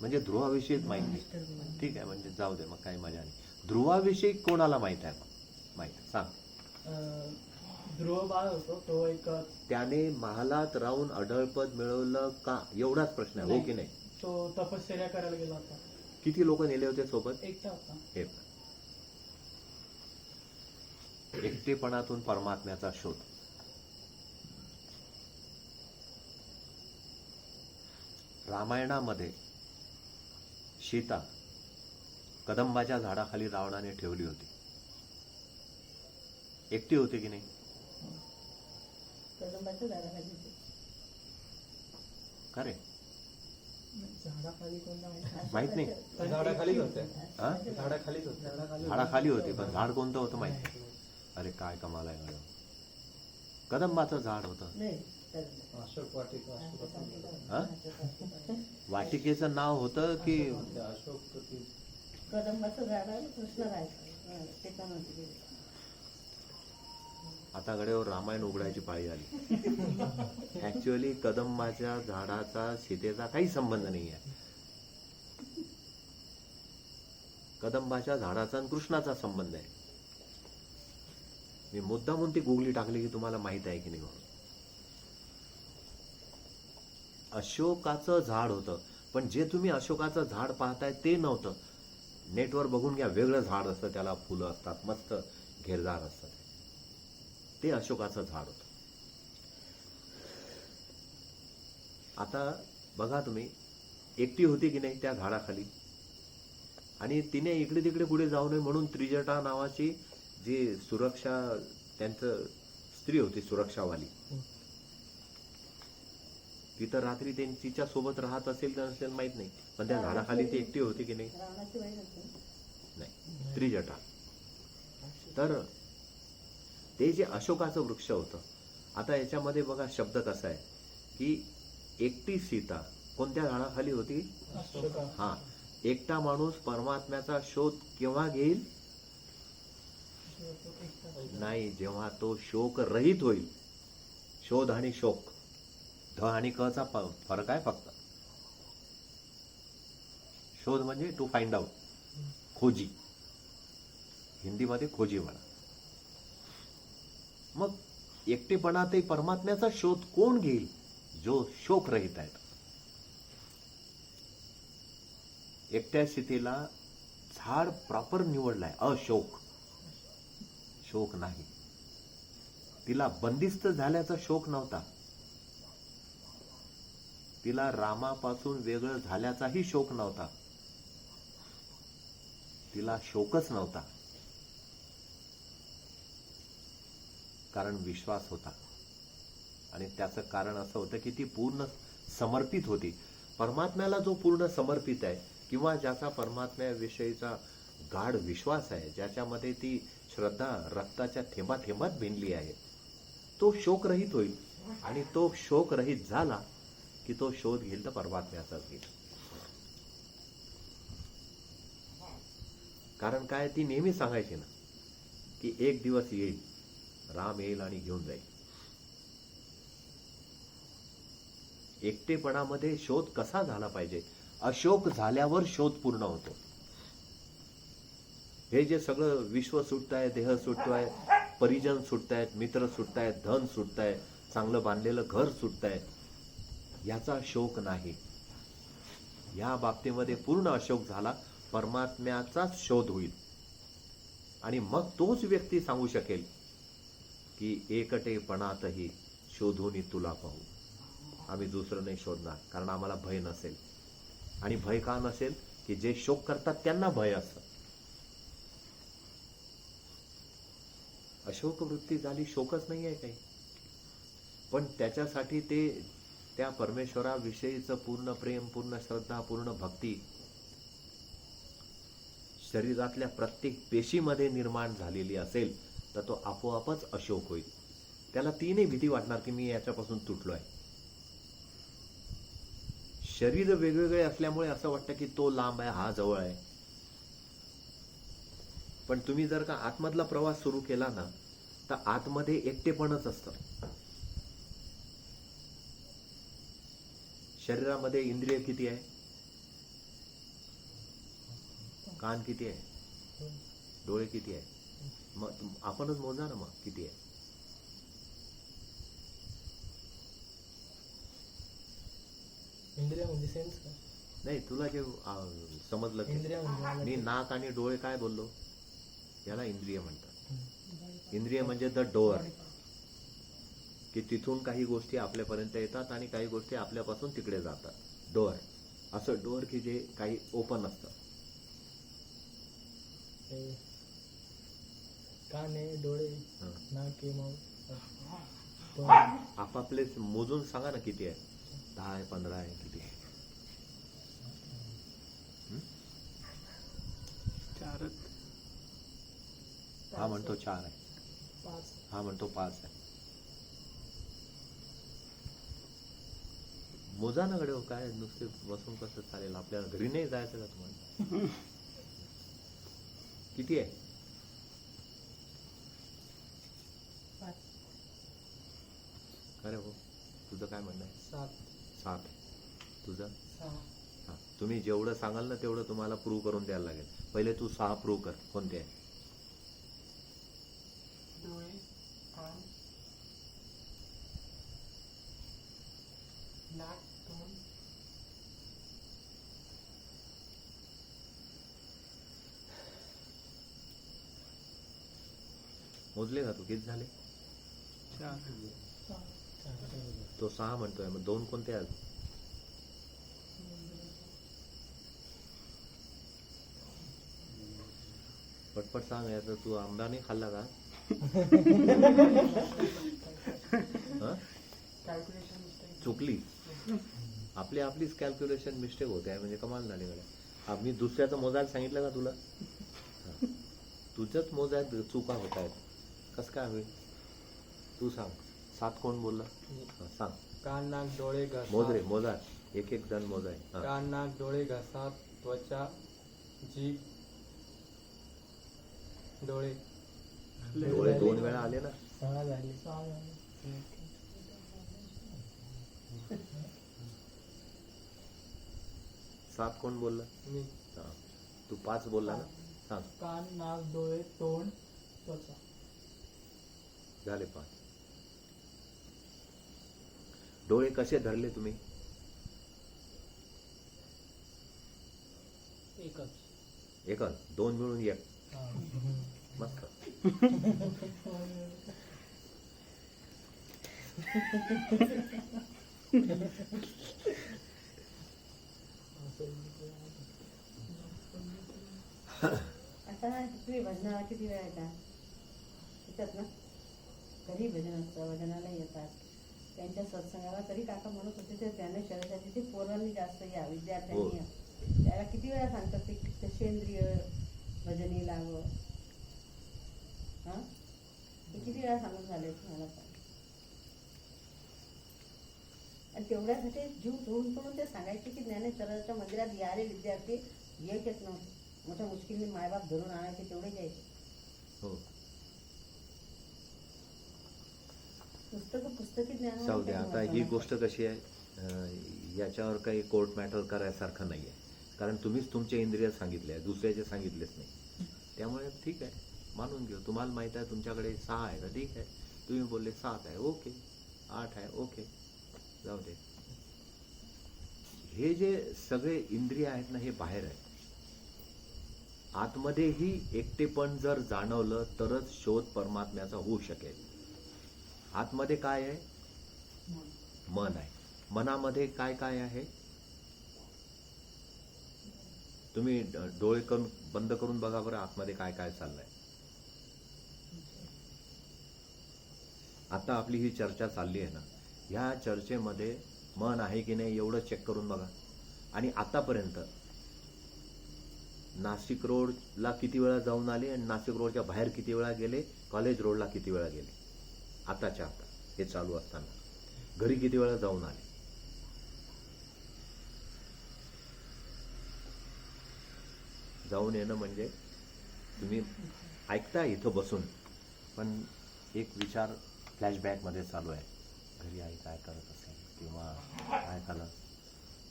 Speaker 1: म्हणजे ध्रुवाविषयीच माहित नाही. ठीक आहे, म्हणजे जाऊ दे, मग काही मजा नाही. ध्रुवाविषयी कोणाला माहित आहे? माहित सांग.
Speaker 3: ध्रुव बाळ होतो तो एक,
Speaker 1: त्याने महालात राहून अढळपद मिळवलं का? एवढाच प्रश्न आहे, हो की नाही?
Speaker 3: तो तपश्चर्या करायला गेला होता.
Speaker 1: किती लोक नेले होते सोबत?
Speaker 3: एकटा होता.
Speaker 1: एक. एकटेपणातून परमात्म्याचा शोध. रामायणामध्ये सीता कदंबाच्या झाडाखाली रावणाने ठेवली होती. एकटी होती की नाही?
Speaker 5: कदंबाच्या झाडाखाली
Speaker 1: का रे?
Speaker 3: झाडाखाली कोणता
Speaker 1: माहित नाही?
Speaker 2: झाडाखालीच होते.
Speaker 1: हा?
Speaker 2: झाडाखालीच होते.
Speaker 1: झाडाखाली होती, पण झाड कोणतं होतं माहित नाही. अरे काय कमाल आहे मॅडम. कदंबाचं झाड होतं.
Speaker 5: नाही
Speaker 2: अशोक वाटिका.
Speaker 1: हा? वाटिकेचं नाव होतं की
Speaker 2: अशोक ती
Speaker 5: कदंबाचं झाड आहे, कृष्ण राहायचं ते पण होते.
Speaker 1: आता गड्यावर रामायण उघडायची पाळी आली. ऍक्च्युअली कदंबाच्या झाडाचा सीतेचा काही संबंध नाही आहे. कदंबाच्या झाडाचा आणि कृष्णाचा संबंध आहे. मी मुद्दामून ती गुगली टाकली की तुम्हाला माहित आहे की नाही म्हणून. अशोकाचं झाड होतं, पण जे तुम्ही अशोकाचं झाड पाहताय ते नव्हतं. नेटवर बघून घ्या, वेगळं झाड असतं, त्याला फुलं असतात, मस्त घेरदार असतात. ते अशोकाचं झाड होतं. आता बघा तुम्ही, एकटी होती की नाही त्या झाडाखाली, आणि तिने इकडे तिकडे पुढे जाऊ नये म्हणून त्रिजटा नावाची जी सुरक्षा, त्यांचं स्त्री होती सुरक्षावाली, ती तर रात्री तिच्या सोबत राहत असेल तर नसेल माहित नाही, पण त्या झाडाखाली ती एकटी होती की नाही?
Speaker 5: रावणाची बाई होती.
Speaker 1: नाही, त्रिजटा. तर ते जे अशोकाचं वृक्ष होतं. आता याच्यामध्ये बघा शब्द कसा आहे की एकटी सीता कोणत्या झाडाखाली होती? हा. एकटा माणूस परमात्म्याचा शोध केव्हा घेईल? नाही, जेव्हा तो शोक रहित होईल. शोध आणि शोक, ध आणि क चा फरक आहे फक्त. शोध म्हणजे टू फाइंड आउट, खोजी, हिंदीमध्ये खोजी म्हणा. मग एकटेपणातही परमात्म्याचा शोध कोण घेईल? जो शोक रहित आहेत. एकट्या स्थितीला झाड प्रॉपर निवडलाय, अशोक, शोक नाही. तिला बंदिस्त झाल्याचा शोक नव्हता, तिला रामापासून वेगळं झाल्याचाही शोक नव्हता, तिला शोकच नव्हता. कारण विश्वास होता. आणि त्याचं कारण असं होतं की ती पूर्ण समर्पित होती. परमात्म्याला जो पूर्ण समर्पित आहे किंवा ज्याचा परमात्म्याविषयीचा गाढ विश्वास आहे, ज्याच्यामध्ये ती श्रद्धा रक्ताच्या थेंबा थेंबात भिनली आहे, तो शोकरहित होईल. आणि तो शोकरहित झाला की तो शोध घेईल तर परमात्म्याचाच घेईल. कारण काय, ती नेहमी सांगायची ना की एक दिवस येईल, राम येईल आणि घेऊन जाईल. एकटेपणामध्ये शोध कसा झाला पाहिजे? अशोक झाल्यावर शोध पूर्ण होतो. हे जे सगळं विश्व सुटताय, देह सुटतोय, परिजन सुटतायत, मित्र सुटतायत, धन सुटताय, चांगलं बांधलेलं घर सुटताय, याचा शोक नाही. या बाबतीमध्ये पूर्ण अशोक झाला, परमात्म्याचाच शोध होईल. आणि मग तोच व्यक्ती सांगू शकेल की एकटेपणातही शोधून तुला पाहू. आम्ही दुसरं नाही शोधणार, कारण आम्हाला भय नसेल. आणि भय का नसेल? की जे शोक करतात त्यांना भय असतं. अशोक वृत्ती झाली, शोकच नाही आहे काही. पण त्याच्यासाठी ते त्या परमेश्वराविषयीचं पूर्ण प्रेम, पूर्ण श्रद्धा, पूर्ण भक्ती शरीरातल्या प्रत्येक पेशीमध्ये निर्माण झालेली असेल तर तो आपोआपच अशोक होईल. त्याला ती नाही भीती वाटणार की मी याच्यापासून तुटलोय. शरीर वेगवेगळे असल्यामुळे असं वाटतं की तो लांब आहे, हा जवळ आहे. पण तुम्ही जर का आतमधला प्रवास सुरू केला ना, तर आतमध्ये एकटेपणच असतं. शरीरामध्ये इंद्रिय किती आहे? कान किती आहे? डोळे किती आहे? मग आपणच मोजा ना, मग किती आहे?
Speaker 3: इंद्रिया म्हणजे सेन्स का?
Speaker 1: नाही, तुला जे समजलं ते.
Speaker 3: इंद्रिया म्हणजे
Speaker 1: मी नाक आणि डोळे काय बोललो? याला इंद्रिय म्हणतात. इंद्रिय म्हणजे द डोअर, की तिथून काही गोष्टी आपल्यापर्यंत येतात आणि काही गोष्टी आपल्यापासून तिकडे जातात. डोअर, असं डोअर की जे काही ओपन असतं.
Speaker 3: कान आहे, डोळे,
Speaker 1: हं.
Speaker 3: नाक आहे, मग
Speaker 1: आपापले मोजून सांगा ना किती आहे? 10 आहे, 15 आहे, किती आहे? हा म्हणतो 4 आहे,
Speaker 3: 5.
Speaker 1: हा म्हणतो 5 आहे. मोजा ना गडे, काय नुसते बसून कसं चालेल? आपल्याला घरी नाही जायचं का तुम्हाला? किती आहे?
Speaker 5: 5.
Speaker 1: अरे हो, तुझं काय म्हणणं आहे?
Speaker 3: 7.
Speaker 1: 7. तुझं?
Speaker 3: 6.
Speaker 1: हा, तुम्ही जेवढं सांगाल ना तेवढं तुम्हाला प्रूव्ह करून द्यायला लागेल. पहिले तू 6 प्रूव्ह कर. कोणते आहे?
Speaker 3: डोळे, कान, नाक, तोंड,
Speaker 1: मोजले का तू? किती झाले? तो 6 म्हणतोय, मग 2 कोणते आहेत? पटपट सांग. याचा तू आंबा नाही खाल्ला का? हं?
Speaker 3: Calculation mistake.
Speaker 1: चुकली. आपलीच कॅल्क्युलेशन मिस्टेक होते आहे, म्हणजे कमाल झाली गड्या. मी दुसऱ्याचं मोजायला सांगितलं का तुला? हं. तुझंच मोजायला चुका होत आहेत. कसं काय होईल? तू सांग. 7 कोण बोलला? हं, सांग.
Speaker 2: कान, नाक, डोळे, घसा.
Speaker 1: मोज रे, मोजा. एक जण मोजाय. हं.
Speaker 2: कान, नाक, डोळे, घसा, त्वचा, जीभ, डोळे.
Speaker 1: डोळे 2 वेळा आले ना.
Speaker 3: 6 झाले.
Speaker 1: 7 कोण बोलला?
Speaker 2: मी.
Speaker 1: हं. तू 5 बोलला ना. सांग.
Speaker 3: कान, नाक, डोळे, तोंड, त्वचा.
Speaker 1: झाले 5. डोळे कसे धरले तुम्ही?
Speaker 2: एकच.
Speaker 1: एकच, दोन मिळून एक.
Speaker 2: हा.
Speaker 1: मस्त.
Speaker 5: आता तुम्ही भजनाला किती वेळा येतात? येतात ना? कधी भजन असतं, भजनाला येतात. त्यांच्या सत्संगाला तरी काका म्हणत होते ते ज्ञानेश्वराच्या तिथे पोरांनी जास्त या, विद्यार्थ्यांनी या. त्याला किती वेळा सांगतात ते सेंद्रिय भजनी लाव. हा, हे किती वेळा सांगून झाले तुम्हाला पण. आणि तेवढ्यासाठी जीव धुवून करून ते सांगायचे की ज्ञानेश्वराच्या मंदिरात या रे विद्यार्थी, एक येत नव्हते. मोठ्या मुश्किलने मायबाप धरून आणायचे, तेवढे यायचे.
Speaker 1: हो,
Speaker 5: पुस्तकी ज्ञान.
Speaker 1: जाऊ दे. आता ही गोष्ट कशी आहे, याच्यावर काही कोर्ट मॅटर करायसारखं नाही आहे. कारण तुम्हीच तुमचे इंद्रिय सांगितले, दुसऱ्याचे सांगितलेच नाही. त्यामुळे ठीक आहे, मानून घेऊ. तुम्हाला माहित आहे तुमच्याकडे 6 आहे का, ठीक आहे. तुम्ही बोलले 7 आहे, ओके. 8 आहे, ओके, जाऊ दे. हे जे सगळे इंद्रिय आहेत ना, हे बाहेर आहे. आतमध्येही एकटेपण जर जाणवलं तरच शोध परमात्म्याचा होऊ शकेल. आतमध्ये काय आहे? मन आहे. मनामध्ये काय काय आहे? तुम्ही डोळे करून बंद करून बघा बरं, आतमध्ये काय काय चाललंय. आता आपली ही चर्चा चालली आहे ना, ह्या चर्चेमध्ये मन आहे की नाही एवढं चेक करून बघा. आणि आतापर्यंत नाशिक रोडला किती वेळा जाऊन आले आणि नाशिक रोडच्या बाहेर किती वेळा गेले, कॉलेज रोडला किती वेळा गेले, आताच्या आता हे चालू असताना घरी किती वेळा जाऊन आले. जाऊन येणं म्हणजे तुम्ही ऐकता इथं बसून, पण एक विचार फ्लॅशबॅकमध्ये चालू आहे. घरी आई काय करत असेल, किंवा काय झालं,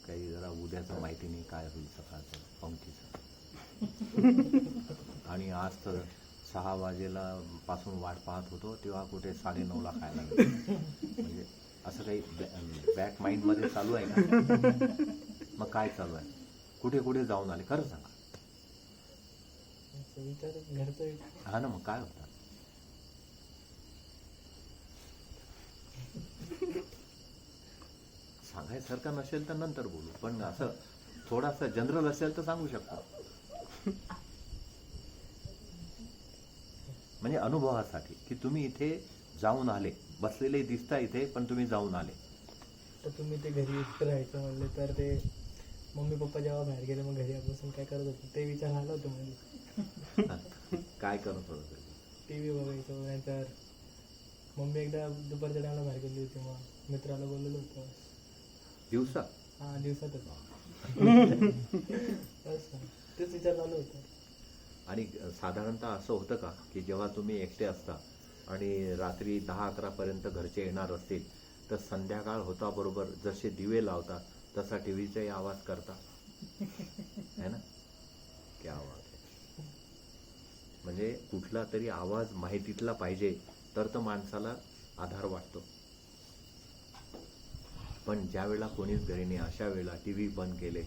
Speaker 1: काही जरा उद्याचं माहिती नाही काय होईल सकाळचं पंक्तीचं. आणि आज तर 6 वाजेला पासून वाट पाहत होतो, तेव्हा कुठे 9:30ला खायला लागलं. म्हणजे असं काही बॅक माइंडमध्ये चालू आहे का? मग काय चालू आहे? कुठे कुठे जाऊन आले खरं सांगा. हा ना, मग काय होतं? सांगायसारखं नसेल तर नंतर बोलू, पण असं थोडासा जनरल असेल तर सांगू शकतो. म्हणजे अनुभवासाठी की तुम्ही इथे जाऊन आले, बसलेले दिसता इथे, पण तुम्ही जाऊन आले.
Speaker 2: तर तुम्ही ते घरी एकटं राहायचं म्हणले तर ते मम्मी पप्पा जेव्हा बाहेर गेले मग घरी बसून काय करत होते ते विचार आला होता म्हणजे.
Speaker 1: काय करत होतं?
Speaker 2: TV बघायचो. नाहीतर मम्मी एकदा दुपारच्या टायमाला बाहेर गेली होती, मग मित्राला बोललेलं होतं.
Speaker 1: दिवसा?
Speaker 2: हा, दिवसातच. तेच विचार चालू होतं.
Speaker 1: आणि साधारणतः असं होतं का की जेव्हा तुम्ही एकटे असता आणि रात्री 10-11 पर्यंत घरचे येणार असतील तर संध्याकाळ होता बरोबर जसे दिवे लावता तसा टीव्हीचाही आवाज करता, है ना? क्या आवाज आहे. म्हणजे कुठला तरी आवाज माहितीतला पाहिजे तर माणसाला आधार वाटतो. पण ज्या वेळेला कोणीच घरी नाही अशा वेळेला टीव्ही बंद केले,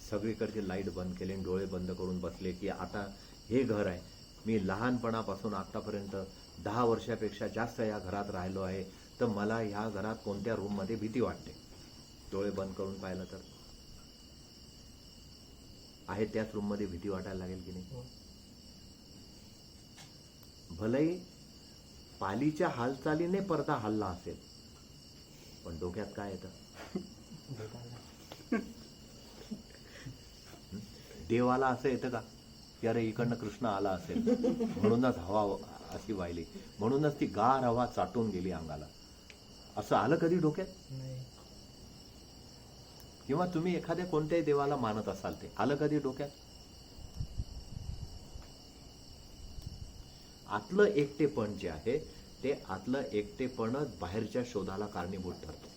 Speaker 1: सगळीकडचे लाईट बंद केले, डोळे बंद करून बसले की आता हे घर आहे. मी लहानपणापासून आतापर्यंत 10 वर्षापेक्षा जास्त या घरात राहिलो आहे, तर मला ह्या घरात कोणत्या रूममध्ये भीती वाटते. डोळे बंद करून पाहिलं तर आहे त्याच रूममध्ये भीती वाटायला लागेल की नाही? भलेही पालीच्या हालचालीने पडदा हल्ला असेल, पण डोक्यात काय येतं? देवाला असं येतं का की अरे इकडनं कृष्ण आला असेल म्हणूनच हवा अशी वाहिली, म्हणूनच ती गार हवा चाटून गेली अंगाला, असं आलं कधी डोक्यात?
Speaker 2: नाही.
Speaker 1: किंवा तुम्ही एखाद्या कोणत्याही देवाला मानत असाल, ते आलं कधी डोक्यात? आतलं एकटेपण जे आहे ते आतलं एकटेपणच बाहेरच्या शोधाला कारणीभूत ठरतं.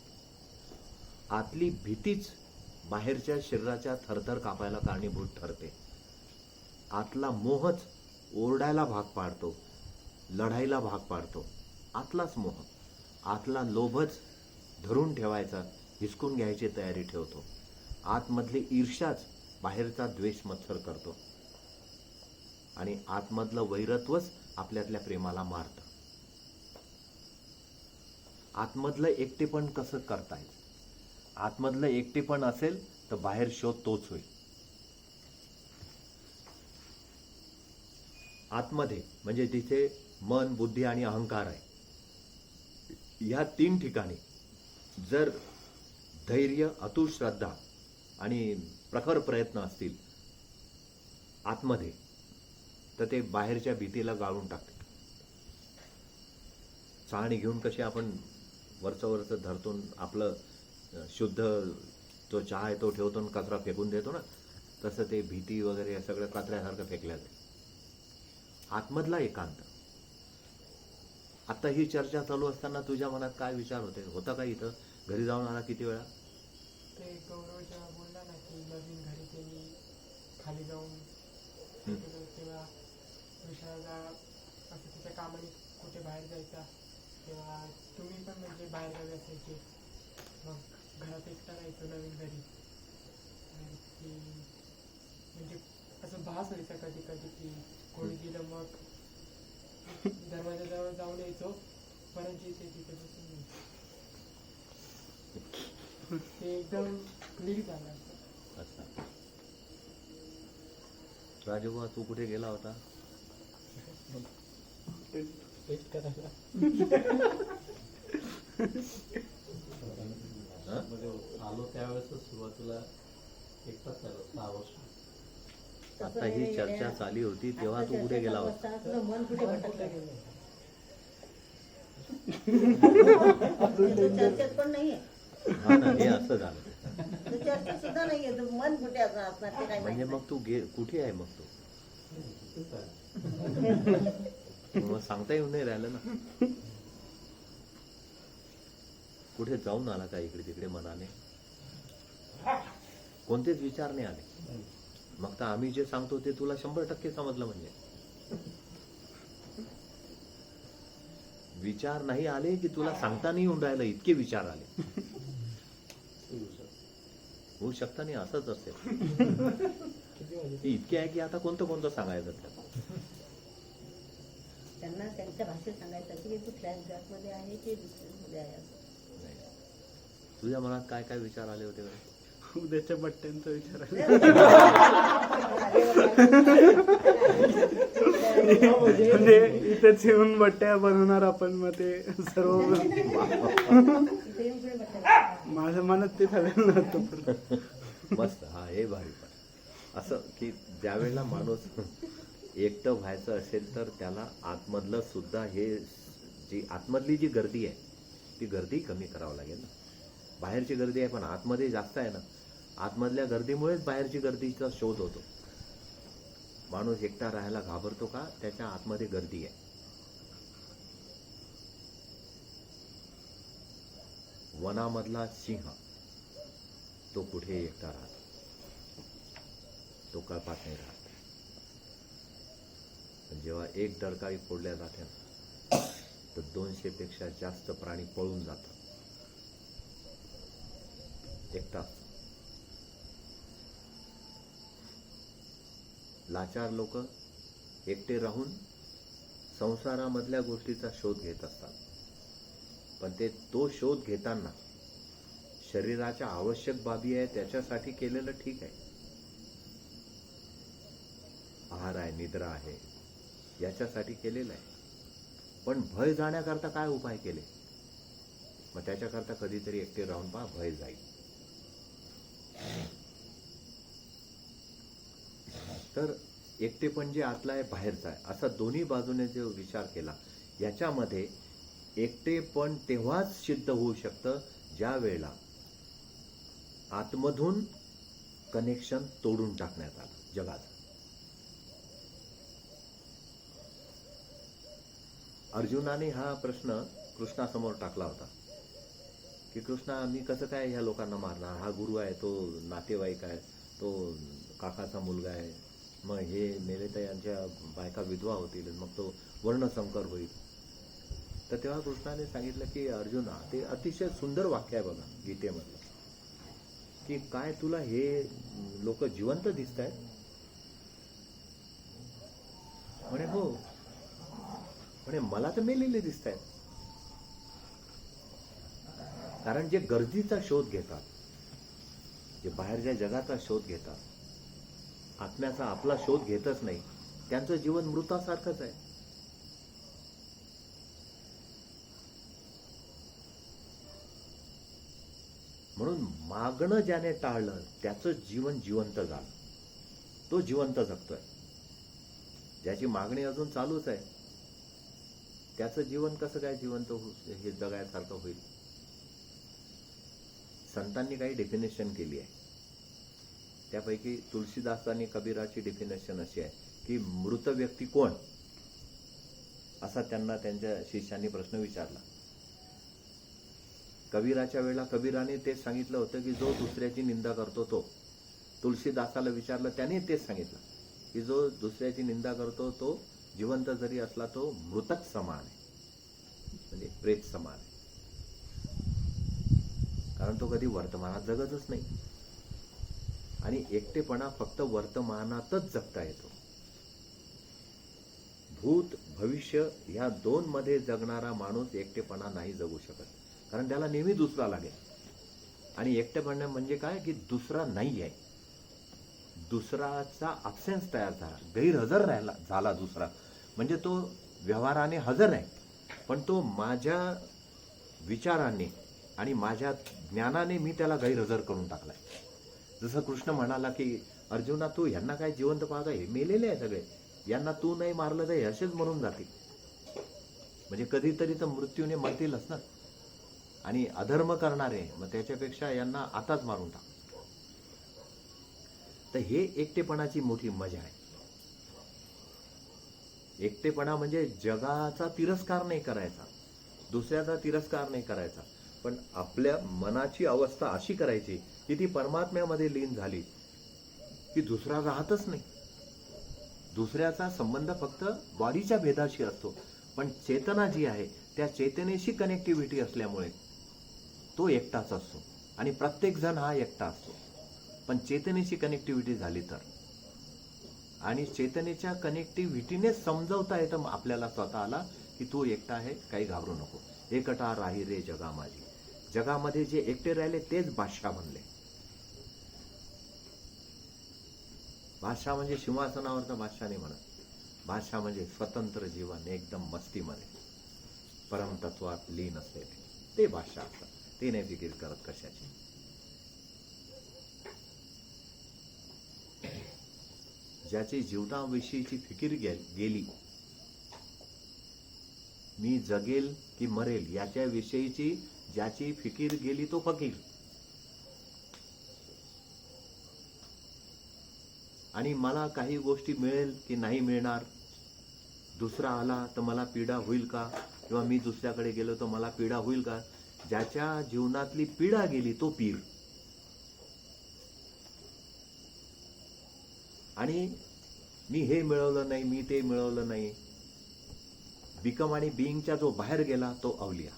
Speaker 1: आतली भीतीच बाहेरच्या शरीराच्या थरथर कापायला कारणीभूत ठरते. आतला मोहच ओरडायला भाग पाडतो, लढाईला भाग पाडतो. आतलाच मोह, आतला लोभच धरून ठेवायचा, हिसकून घ्यायची तयारी ठेवतो. आतमधली ईर्ष्याच बाहेरचा द्वेष मत्सर करतो आणि आतमधलं वैरत्वच आपल्यातल्या प्रेमाला मारतं. आतमधलं एकटेपण कसं करता येईल? आतमधलं एकटेपण असेल तर बाहेर शोध तोच होईल. आतमध्ये म्हणजे तिथे मन, बुद्धी आणि अहंकार आहे. ह्या 3 ठिकाणी जर धैर्य, अतुल श्रद्धा आणि प्रखर प्रयत्न असतील आतमध्ये, तर ते बाहेरच्या भीतीला गाळून टाकते. चाळणी घेऊन कशी आपण वरचं धरतून आपलं शुद्ध जो चहा आहे तो ठेवतो आणि कचरा फेकून देतो ना, तसं ते भीती वगैरे सगळं कचऱ्यासारखं फेकल्या जाते. आतमधला एकांत. आता ही चर्चा चालू असताना तुझ्या मनात काय विचार होता का? इथं घरी जाऊन आला किती वेळा?
Speaker 3: ते गौरव जेव्हा बोलला ना की नवीन घरी त्यांनी खाली जाऊन हे केलं, तेव्हा विशाळला असं तिच्या कामाने कुठे बाहेर जायचा, तेव्हा तुम्ही पण म्हणजे बाहेर गावी असायचे, मग घरात एकटा राहायचो नवीन घरी. आणि की म्हणजे असं भास व्हायचा कधी कधी की कोणी गेलं मग दरवाजाजवळ जाऊन यायचो, परत जिथे तिथे बसून यायचो. ते एकदम क्लिक झालं असं.
Speaker 1: अच्छा. राजूबा, तू कुठे गेला होता?
Speaker 2: टेस्ट करायला.
Speaker 6: आलो त्यावेळेस सुरुवातीला एकटाच आलो 6 वर्ष.
Speaker 1: आता ही चर्चा चालली होती तेव्हा तू कुठे गेला होता?
Speaker 5: तुझं मन कुठे भटकलं गेलं? तू चर्चेत पण नाहीये,
Speaker 1: हा ना, हे असं झालं.
Speaker 5: तू चर्चेत सुद्धा नाहीये, तू मन कुठे असणार ते काय
Speaker 1: म्हणजे
Speaker 5: माहित
Speaker 1: मग तू कुठे आहे मग तू? मग सांगता येऊन नाही राहिलं ना. कुठे जाऊन आला का इकडे तिकडे मनाने? कोणतेच विचार नाही आले? मग तर आम्ही जे सांगतो ते तुला 100% समजलं. म्हणजे विचार नाही आले की तुला सांगता नाही येऊन राहिलं, इतके विचार आले. होऊ शकता नाही, असंच असेल.
Speaker 2: किती वाजले?
Speaker 1: ते इतके आहे की आता कोणतं सांगायचं त्याला.
Speaker 5: त्यांना त्यांच्या भाषेत सांगायचं की तू फ्लॅशबॅकमध्ये आहे की दुसऱ्यामध्ये आहे असं.
Speaker 1: नाही. तुझ्या मनात काय काय विचार आले होते बरं?
Speaker 7: उद्याच्या बट्ट्यांचा विचार म्हणजे इथेच येऊन बट्ट्या बनवणार आपण, मग ते सर्व
Speaker 5: इथे येऊन पुढे बघायचं.
Speaker 7: माझ्या मनात ते झालेलं नव्हतं. पण
Speaker 1: मस्त. हा, हे भारी. पण असं की ज्यावेळेला माणूस एकटं व्हायचं असेल तर त्याला आतमधलं सुद्धा हे जी आतमधली जी गर्दी आहे ती गर्दी कमी करावं लागेल ना. बाहेरची गर्दी आहे पण आतमध्ये जास्त आहे ना. आतमधल्या गर्दीमुळेच बाहेरची गर्दीचा शोध होतो. माणूस एकटा राहायला घाबरतो का? त्याच्या आतमध्ये गर्दी आहे. वनामधला सिंह तो कुठे एकटा राहतो, तो कळपात नाही राहत. पण जेव्हा एक डरकाळी फोडल्या जाते ना, तर 200 पेक्षा जास्त प्राणी पळून जातात. एकटा लाचार लोक एकटे राहून संसारामधल्या गोष्टीचा शोध घेत असतात. पण तो शोध घेताना शरीराच्या आवश्यक बाबी आहे त्याच्यासाठी केलेलं ठीक आहे. आहार आहे, निद्रा आहे, याच्यासाठी केलेलं आहे. पण भय जाण्याकरता काय उपाय केले? मग त्याच्याकरता कधीतरी एकटे राहून पहा, भय जाईल. तर एकटेपण जे आतला आहे बाहेरचा आहे असा दोन्ही बाजूने जो विचार केला, याच्यामध्ये एकटेपण तेव्हाच सिद्ध होऊ शकतं ज्या वेळेला आतमधून कनेक्शन तोडून टाकण्यात आलं जगाचं. अर्जुनाने हा प्रश्न कृष्णासमोर टाकला होता की कृष्णा, मी कसं काय ह्या लोकांना मारणार? हा गुरु आहे, तो नातेवाईक आहे, तो काकाचा मुलगा आहे, मग हे मेले तर यांच्या बायका विधवा होतील, मग तो वर्णसंकर होईल. तर तेव्हा कृष्णाने सांगितलं की अर्जुना, ते अतिशय सुंदर वाक्य आहे बघा गीतेमधलं, की काय तुला हे लोक जिवंत दिसत आहेत? म्हणे हो. म्हणे मला तर मेलेले दिसत आहेत. कारण जे गर्दीचा शोध घेतात, जे बाहेरच्या जगाचा शोध घेतात, आत्म्याचा आपला शोध घेतच नाही, त्यांचं जीवन मृतासारखंच आहे. म्हणून मागणं ज्याने टाळलं त्याचं जीवन जिवंत झालं, तो जिवंत जगतोय. ज्याची मागणी अजून चालूच आहे त्याचं जीवन कसं काय जिवंत हे जगायसारखं होईल? संतांनी काही डेफिनेशन केली आहे. त्यापैकी तुलसीदासांनी कबीराची डेफिनेशन अशी आहे की मृत व्यक्ती कोण, असा त्यांना त्यांच्या शिष्यांनी प्रश्न विचारला. कबीराच्या वेळेला कबीराने तेच सांगितलं होतं की जो दुसऱ्याची निंदा करतो तो. तुलसीदासाला विचारलं, त्याने तेच सांगितलं की जो दुसऱ्याची निंदा करतो तो जिवंत जरी असला तो मृतक समान आहे, म्हणजे प्रेत समान आहे. कारण तो कधी वर्तमानात जगतच नाही. आणि एकटेपणा फक्त वर्तमानातच जगता येतो. भूत भविष्य या दोन मध्ये जगणारा माणूस एकटेपणा नाही जगू शकत, कारण त्याला नेहमी दुसरा लागेल. आणि एकटेपणा म्हणजे काय की दुसरा नाही आहे, दुसराचा अब्सेन्स तयार झाला, गैरहजर राहिला झाला दुसरा. म्हणजे तो व्यवहाराने हजर आहे पण तो माझ्या विचाराने आणि माझ्या ज्ञानाने मी त्याला गैरहजर करून टाकलाय. जसं कृष्ण म्हणाला की अर्जुना, तू यांना काय जिवंत पाहता, हे मेलेले आहे सगळे, यांना तू नाही मारलं तर हे असेच मरून जातील. म्हणजे कधीतरी तर मृत्यूने मरतीलच ना. आणि अधर्म करणारे मग त्याच्यापेक्षा यांना आताच मारून टाक. तर हे एकटेपणाची मोठी मजा आहे. एकटेपणा म्हणजे जगाचा तिरस्कार नाही करायचा, दुसऱ्याचा तिरस्कार नाही करायचा, पण आपल्या मनाची अवस्था अशी करायची की ती परमात्म्यामध्ये लीन झाली की दुसरा राहतच नाही. दुसऱ्याचा संबंध फक्त बॉडीच्या भेदाशी असतो, पण चेतना जी आहे त्या चेतनेशी कनेक्टिव्हिटी असल्यामुळे तो एकटाच असतो. आणि प्रत्येक जण हा एकटा असतो, पण चेतनेशी कनेक्टिव्हिटी झाली तर. आणि चेतनेच्या कनेक्टिव्हिटीने समजवता येतं आपल्याला स्वतःला की तू एकटा आहे, काही घाबरू नको. एकटा राही रे जगा माझी. जगामध्ये जे एकटे राहिले तेच बादशाह बनले. बादशाह म्हणजे सिंहासनावरचा बादशाह नाही म्हणत. बादशाह म्हणजे स्वतंत्र जीवन, एकदम मस्तीमध्ये परमतत्वात लीन असलेले ते बादशाह असतात. ते नाही फिकीर करत कशाची. ज्याची जीवनाविषयीची फिकीर गेली, मी जगेल की मरेल याच्याविषयीची ज्याची फिकीर गेली तो फकीर. आणि मला काही गोष्टी मिळेल की नाही मिळणार, दुसरा आला तर मला पीडा होईल का, किंवा मी दुसऱ्याकडे गेलो तर मला पीडा होईल का, ज्याच्या जीवनातली पीडा गेली तो पीर. आणि मी हे मिळवलं नाही, मी ते मिळवलं नाही, बिकम आणि बिईंगच्या जो बाहेर गेला तो अवलिया.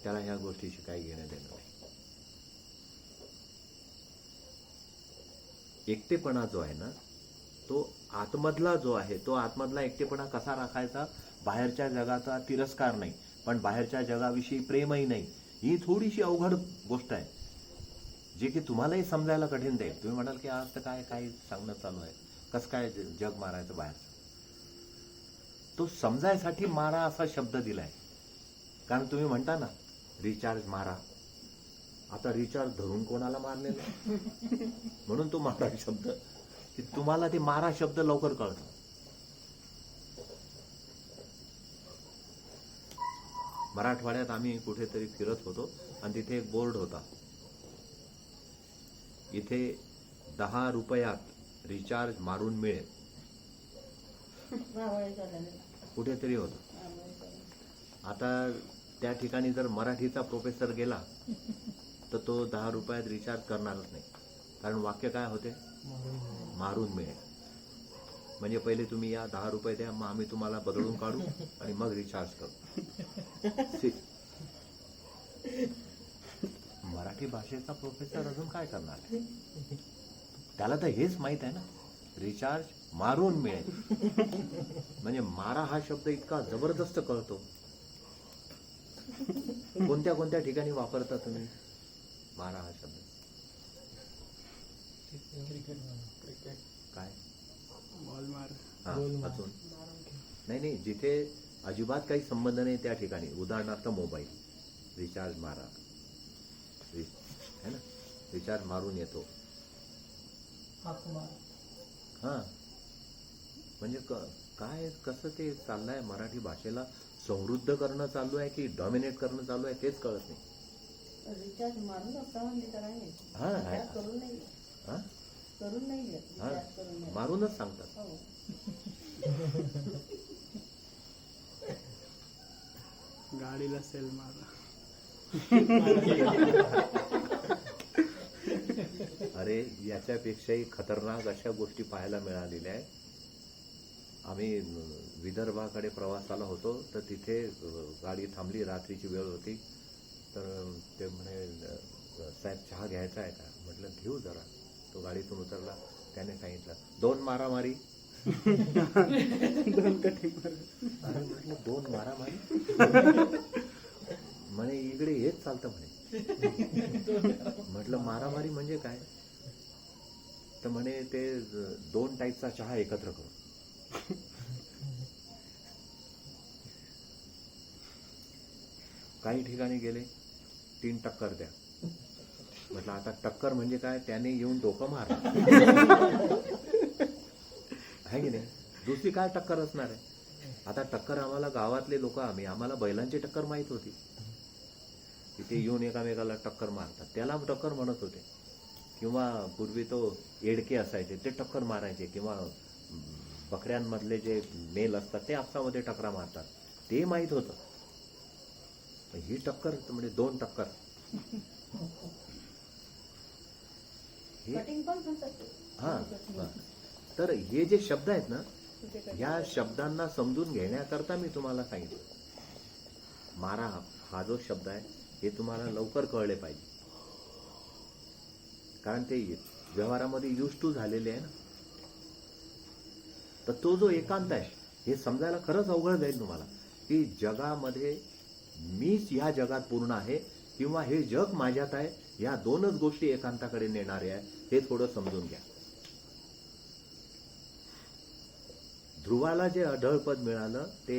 Speaker 1: त्याला ह्या गोष्टीशी काही घेणं देणं नाही. एकटेपणा जो आहे ना, तो आतमधला जो आहे, तो आतमधला एकटेपणा कसा राखायचा, बाहेरच्या जगाचा तिरस्कार नाही, पण बाहेरच्या जगाविषयी प्रेमही नाही. ही थोडीशी अवघड गोष्ट आहे, जे की तुम्हालाही समजायला कठीण जाईल. तुम्ही म्हणाल की आज तर काय सांगणं चालू आहे, कसं काय जग मारायचं बाहेरचं. तो समजायसाठी मारा असा शब्द दिलाय. कारण तुम्ही म्हणता ना रिचार्ज मारा, आता रिचार्ज धरून कोणाला मारलेलं, म्हणून तो मारा शब्द, की तुम्हाला ते मारा शब्द लवकर कळतो. मराठवाड्यात आम्ही कुठेतरी फिरत होतो आणि तिथे एक बोर्ड होता, इथे 10 रुपयात रिचार्ज मारून मिळेल, कुठेतरी होतं. आता त्या ठिकाणी जर मराठीचा प्रोफेसर गेला तर तो 10 रुपयात रिचार्ज करणारच नाही, कारण वाक्य काय होते, मारून मिळेल. म्हणजे पहिले तुम्ही या 10 रुपये द्या, मग आम्ही तुम्हाला बदलून काढू आणि मग रिचार्ज करू. सी. मराठी भाषेचा प्रोफेसर अजून काय करणार आहे? त्याला तर हेच माहित आहे ना, रिचार्ज मारून मिळेल. म्हणजे मारा हा शब्द इतका जबरदस्त कळतो. कोणत्या कोणत्या ठिकाणी वापरता तुम्ही मारा हा शब्द?
Speaker 3: क्रिकेट
Speaker 1: काय?
Speaker 7: बॉल मार.
Speaker 1: हा,
Speaker 2: गोल मार.
Speaker 1: अजून
Speaker 3: मारून खेळ.
Speaker 1: नाही, जिथे अजिबात काही संबंध नाही त्या ठिकाणी, उदाहरणार्थ मोबाईल रिचार्ज मारा, है ना, रिचार्ज मारून येतो.
Speaker 4: हाक मार.
Speaker 1: हा, म्हणजे काय कसं ते चाललंय, मराठी भाषेला समृद्ध करणं चालू आहे की डॉमिनेट करणं चालू आहे तेच कळत नाही.
Speaker 5: रिचार्ज मारून असता म्हणले तर आहे
Speaker 1: हा, आहे.
Speaker 5: रिचार्ज करून नाही
Speaker 1: हा,
Speaker 5: करून नाही घेत
Speaker 1: हा,
Speaker 5: रिचार्ज करून नाही.
Speaker 1: मारूनच सांगतात.
Speaker 5: हो.
Speaker 7: गाडीला सेल मारा.
Speaker 1: अरे याच्यापेक्षाही खतरनाक अशा गोष्टी पाहायला मिळालेल्या आहेत. आम्ही विदर्भाकडे प्रवासाला होतो, तर तिथे गाडी थांबली, रात्रीची वेळ होती. तर ते म्हणे साहेब चहा घ्यायचा आहे का? म्हटलं घेऊ जरा. तो गाडीतून उतरला, त्याने सांगितलं 2 मारामारी.
Speaker 7: 2 कटिंग मार.
Speaker 1: अरे म्हटलं 2 मारामारी? म्हणे इकडे हेच चालतं म्हणे. म्हटलं मारामारी म्हणजे काय? तर म्हणे ते 2 टाईपचा चहा एकत्र करू. काही ठिकाणी गेले 3 टक्कर द्या. म्हटलं आता टक्कर म्हणजे काय? त्याने येऊन डोकं मार आहे की नाही? दुसरी काय टक्कर असणार आहे? आता टक्कर आम्हाला गावातले लोक, आम्हाला बैलांची टक्कर माहित होती. तिथे येऊन एकामेकाला टक्कर मारतात, त्याला टक्कर म्हणत होते. किंवा पूर्वी तो एडके असायचे, ते टक्कर मारायचे. किंवा बकऱ्यांमधले जे मेल असतात ते आपसामध्ये टकरा मारतात, ते माहित होतं. ही टक्कर म्हणजे 2 टक्कर.
Speaker 5: कटिंग पण म्हणतात ते.
Speaker 1: हा, तर हे जे शब्द आहेत ना, या शब्दांना समजून घेण्याकरता मी तुम्हाला सांगितलं. मारा हा जो शब्द आहे हे तुम्हाला लवकर कळले पाहिजे, कारण ते व्यवहारामध्ये यूज टू झालेले आहे ना. तर तो जो एकांत आहे हे समजायला खरंच अवघड जाईल तुम्हाला, की जगामध्ये मीच ह्या जगात पूर्ण आहे किंवा हे जग माझ्यात आहे. या 2च गोष्टी एकांताकडे नेणारे आहे, हे थोडं समजून घ्या. ध्रुवाला जे अढळपद मिळालं ते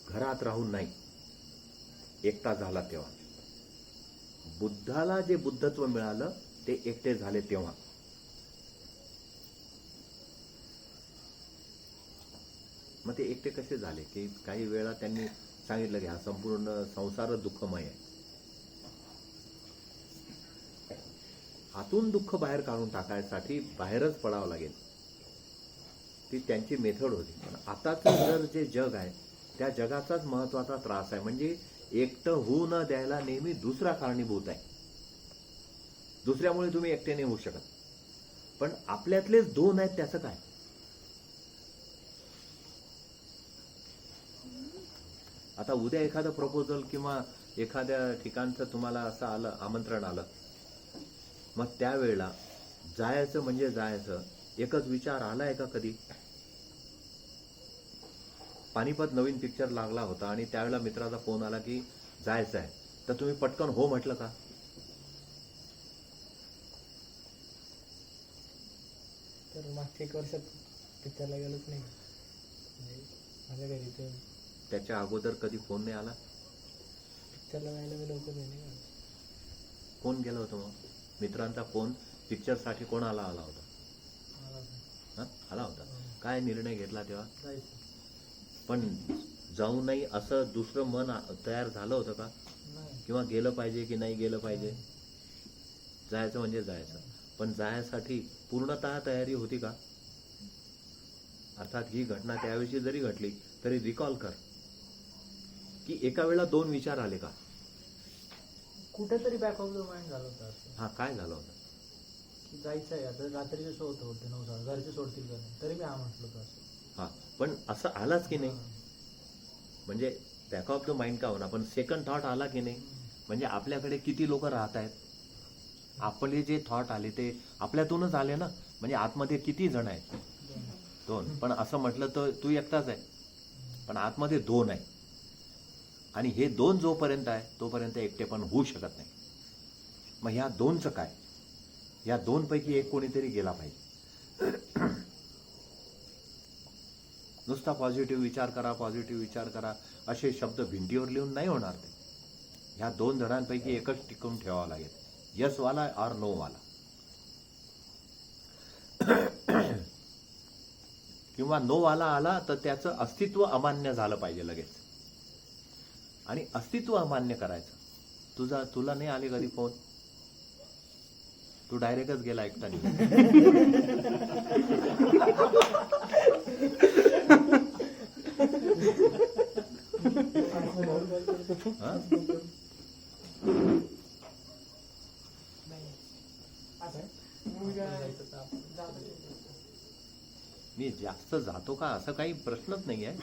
Speaker 1: घरात राहून नाही, एकटा झाला तेव्हा. बुद्धाला जे बुद्धत्व मिळालं ते एकटे झाले तेव्हा. मग ते एकटे कसे झाले? की काही वेळा त्यांनी सांगितलं की हा संपूर्ण संसार दुःखमय आहे. आतून दुःख बाहेर काढून टाकायसाठी बाहेरच पडावं लागेल, ती त्यांची मेथड होती. पण आताचं जर जे जग आहे त्या जगाचाच महत्वाचा त्रास आहे. म्हणजे एकटं होऊ न द्यायला नेहमी दुसरा कारणीभूत आहे. दुसऱ्यामुळे तुम्ही एकटे नाही होऊ शकत. पण आपल्यातलेच 2 आहेत, त्याचं काय? आता उद्या एखादं प्रपोजल किंवा एखाद्या ठिकाणचं तुम्हाला असं आलं, आमंत्रण आलं, मग त्यावेळेला जायचं म्हणजे जायचं एकच विचार आलाय का कधी? पानिपत नवीन पिक्चर लागला होता आणि त्यावेळेला मित्राचा फोन आला की जायचं आहे, तर तुम्ही पटकन हो म्हटलं का?
Speaker 2: तर मागच्या 1 वर्षात पिक्चरला गेलोच नाही. म्हणजे माझ्या घरी ते
Speaker 1: त्याच्या अगोदर कधी फोन नाही आला?
Speaker 2: पिक्चरला जायला मी लवकर नाही काढत.
Speaker 1: कोण गेलं होतं मग? मित्रांचा फोन पिक्चरसाठी कोणाला आला होता? हा, आला होता. काय निर्णय घेतला तेव्हा?
Speaker 2: जायचं
Speaker 1: पण जाऊ नये असं दुसरं मन तयार झालं होतं का?
Speaker 2: नाही.
Speaker 1: किंवा गेलं पाहिजे की नाही गेलं पाहिजे? जायचं म्हणजे जायचं. पण जायसाठी पूर्णतः तयारी होती का? अर्थात ही घटना त्यावेळी जरी घडली तरी रिकॉल कर की एका वेळेला 2 विचार आले का?
Speaker 2: कुठेतरी बॅक ऑफ द माइंड झालं होतं असं,
Speaker 1: हा, काय झालं होतं?
Speaker 2: की जायचं आहे आता रात्रीचे शो होतं बोलते 9 घरचे सोडतील का नाही, तरी मी हा म्हटलो होतो असं.
Speaker 1: हा पण असं आलाच की नाही, म्हणजे बॅक ऑफ द माइंड का होणार पण सेकंड थॉट आला की नाही, म्हणजे आपल्याकडे किती लोक राहत आहेत, आपले जे थॉट आले ते आपल्यातूनच आले ना, म्हणजे आतमध्ये किती जण आहेत, 2. पण असं म्हटलं तर तू एकटाच आहे, पण आतमध्ये 2 आहे, आणि हे 2 जोपर्यंत आहे तोपर्यंत एकटेपण होऊ शकत नाही. मग ह्या 2चं काय, या 2 पैकी एक कोणीतरी गेला पाहिजे. नुसता पॉझिटिव्ह विचार करा, पॉझिटिव्ह विचार करा असे शब्द भिंतीवर लिहून नाही होणार ते. ह्या 2 जणांपैकी एकच टिकवून ठेवावा लागेल, यस वाला और नो वाला. किंवा नो वाला आला तर त्याचं अस्तित्व अमान्य झालं पाहिजे लगेच, आणि अस्तित्व अमान्य करायचं. तुला नाही आले कधी फोन, तू डायरेक्टच गेला एकटा
Speaker 3: नाही असं मुलगा जातो
Speaker 1: मी जास्त जातो का असं काही प्रश्नच नाही आहे,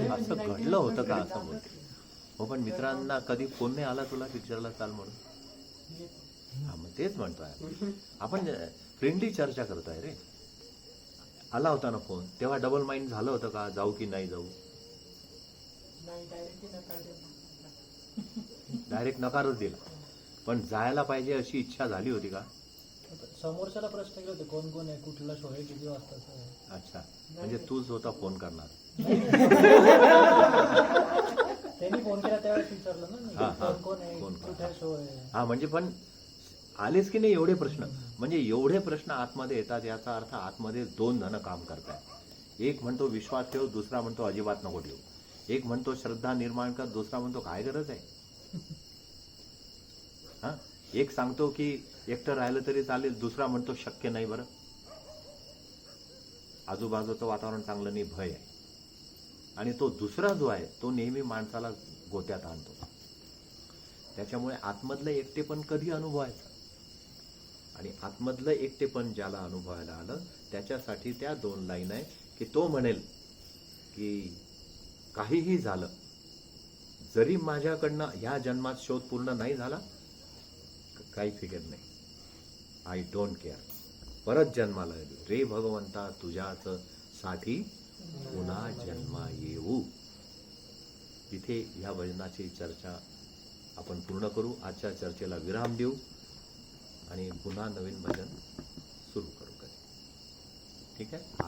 Speaker 1: असं घडलं होतं का असं बोलतो. हो पण मित्रांना कधी फोन नाही आला तुला पिक्चरला चाल म्हणून? हा मग तेच म्हणतोय आपण फ्रेंडली चर्चा करतोय रे. आला होता ना फोन तेव्हा डबल माइंड झालं होतं का जाऊ की नाही जाऊ?
Speaker 3: नाही डायरेक्टली नकार देऊ.
Speaker 1: डायरेक्ट नकारच दिला, पण जायला पाहिजे अशी इच्छा झाली होती का?
Speaker 2: समोरच्याला प्रश्न केले होते कोण कोण आहे, कुठला शो आहे, किती वाजता आहे.
Speaker 1: अच्छा, म्हणजे तूच होता फोन करणार.
Speaker 2: त्यांनी फोन केला त्यावेळेस विचारलं ना मी,
Speaker 1: हा, हा.
Speaker 2: कोण कोण आहे,
Speaker 1: कोण कोण?
Speaker 2: कुठे शो आहे.
Speaker 1: हा म्हणजे पण आलेच की नाही एवढे प्रश्न, म्हणजे एवढे प्रश्न आतमध्ये येतात याचा अर्थ आतमध्ये 2 जण काम करतायत. एक म्हणतो विश्वास ठेव, दुसरा म्हणतो अजिबात नको ठेवू. एक म्हणतो श्रद्धा निर्माण कर, दुसरा म्हणतो काय गरज आहे. हा एक सांगतो की एकटं राहिलं तरी चालेल, दुसरा म्हणतो शक्य नाही. बरं आजूबाजूचं वातावरण चांगलं नाही, भय आहे, आणि तो दुसरा जो आहे तो नेहमी माणसाला गोत्यात आणतो. त्याच्यामुळे आतमधलं एकटेपण कधी अनुभवायचं, आणि आतमधलं एकटेपण ज्याला अनुभवायला आलं त्याच्यासाठी त्या 2 लाईन आहे की तो म्हणेल की काहीही झालं, जरी माझ्याकडनं ह्या जन्मात शोध पूर्ण नाही झाला काही फिकर नाही, आय डोंट केअर, परत जन्माला येऊ रे भगवंता तुझ्याच साठी पुन्हा जन्मा येऊ. तिथे ह्या भजनाची चर्चा आपण पूर्ण करू, आजच्या चर्चेला विराम देऊ आणि पुन्हा नवीन भजन सुरू करू. ठीक आहे.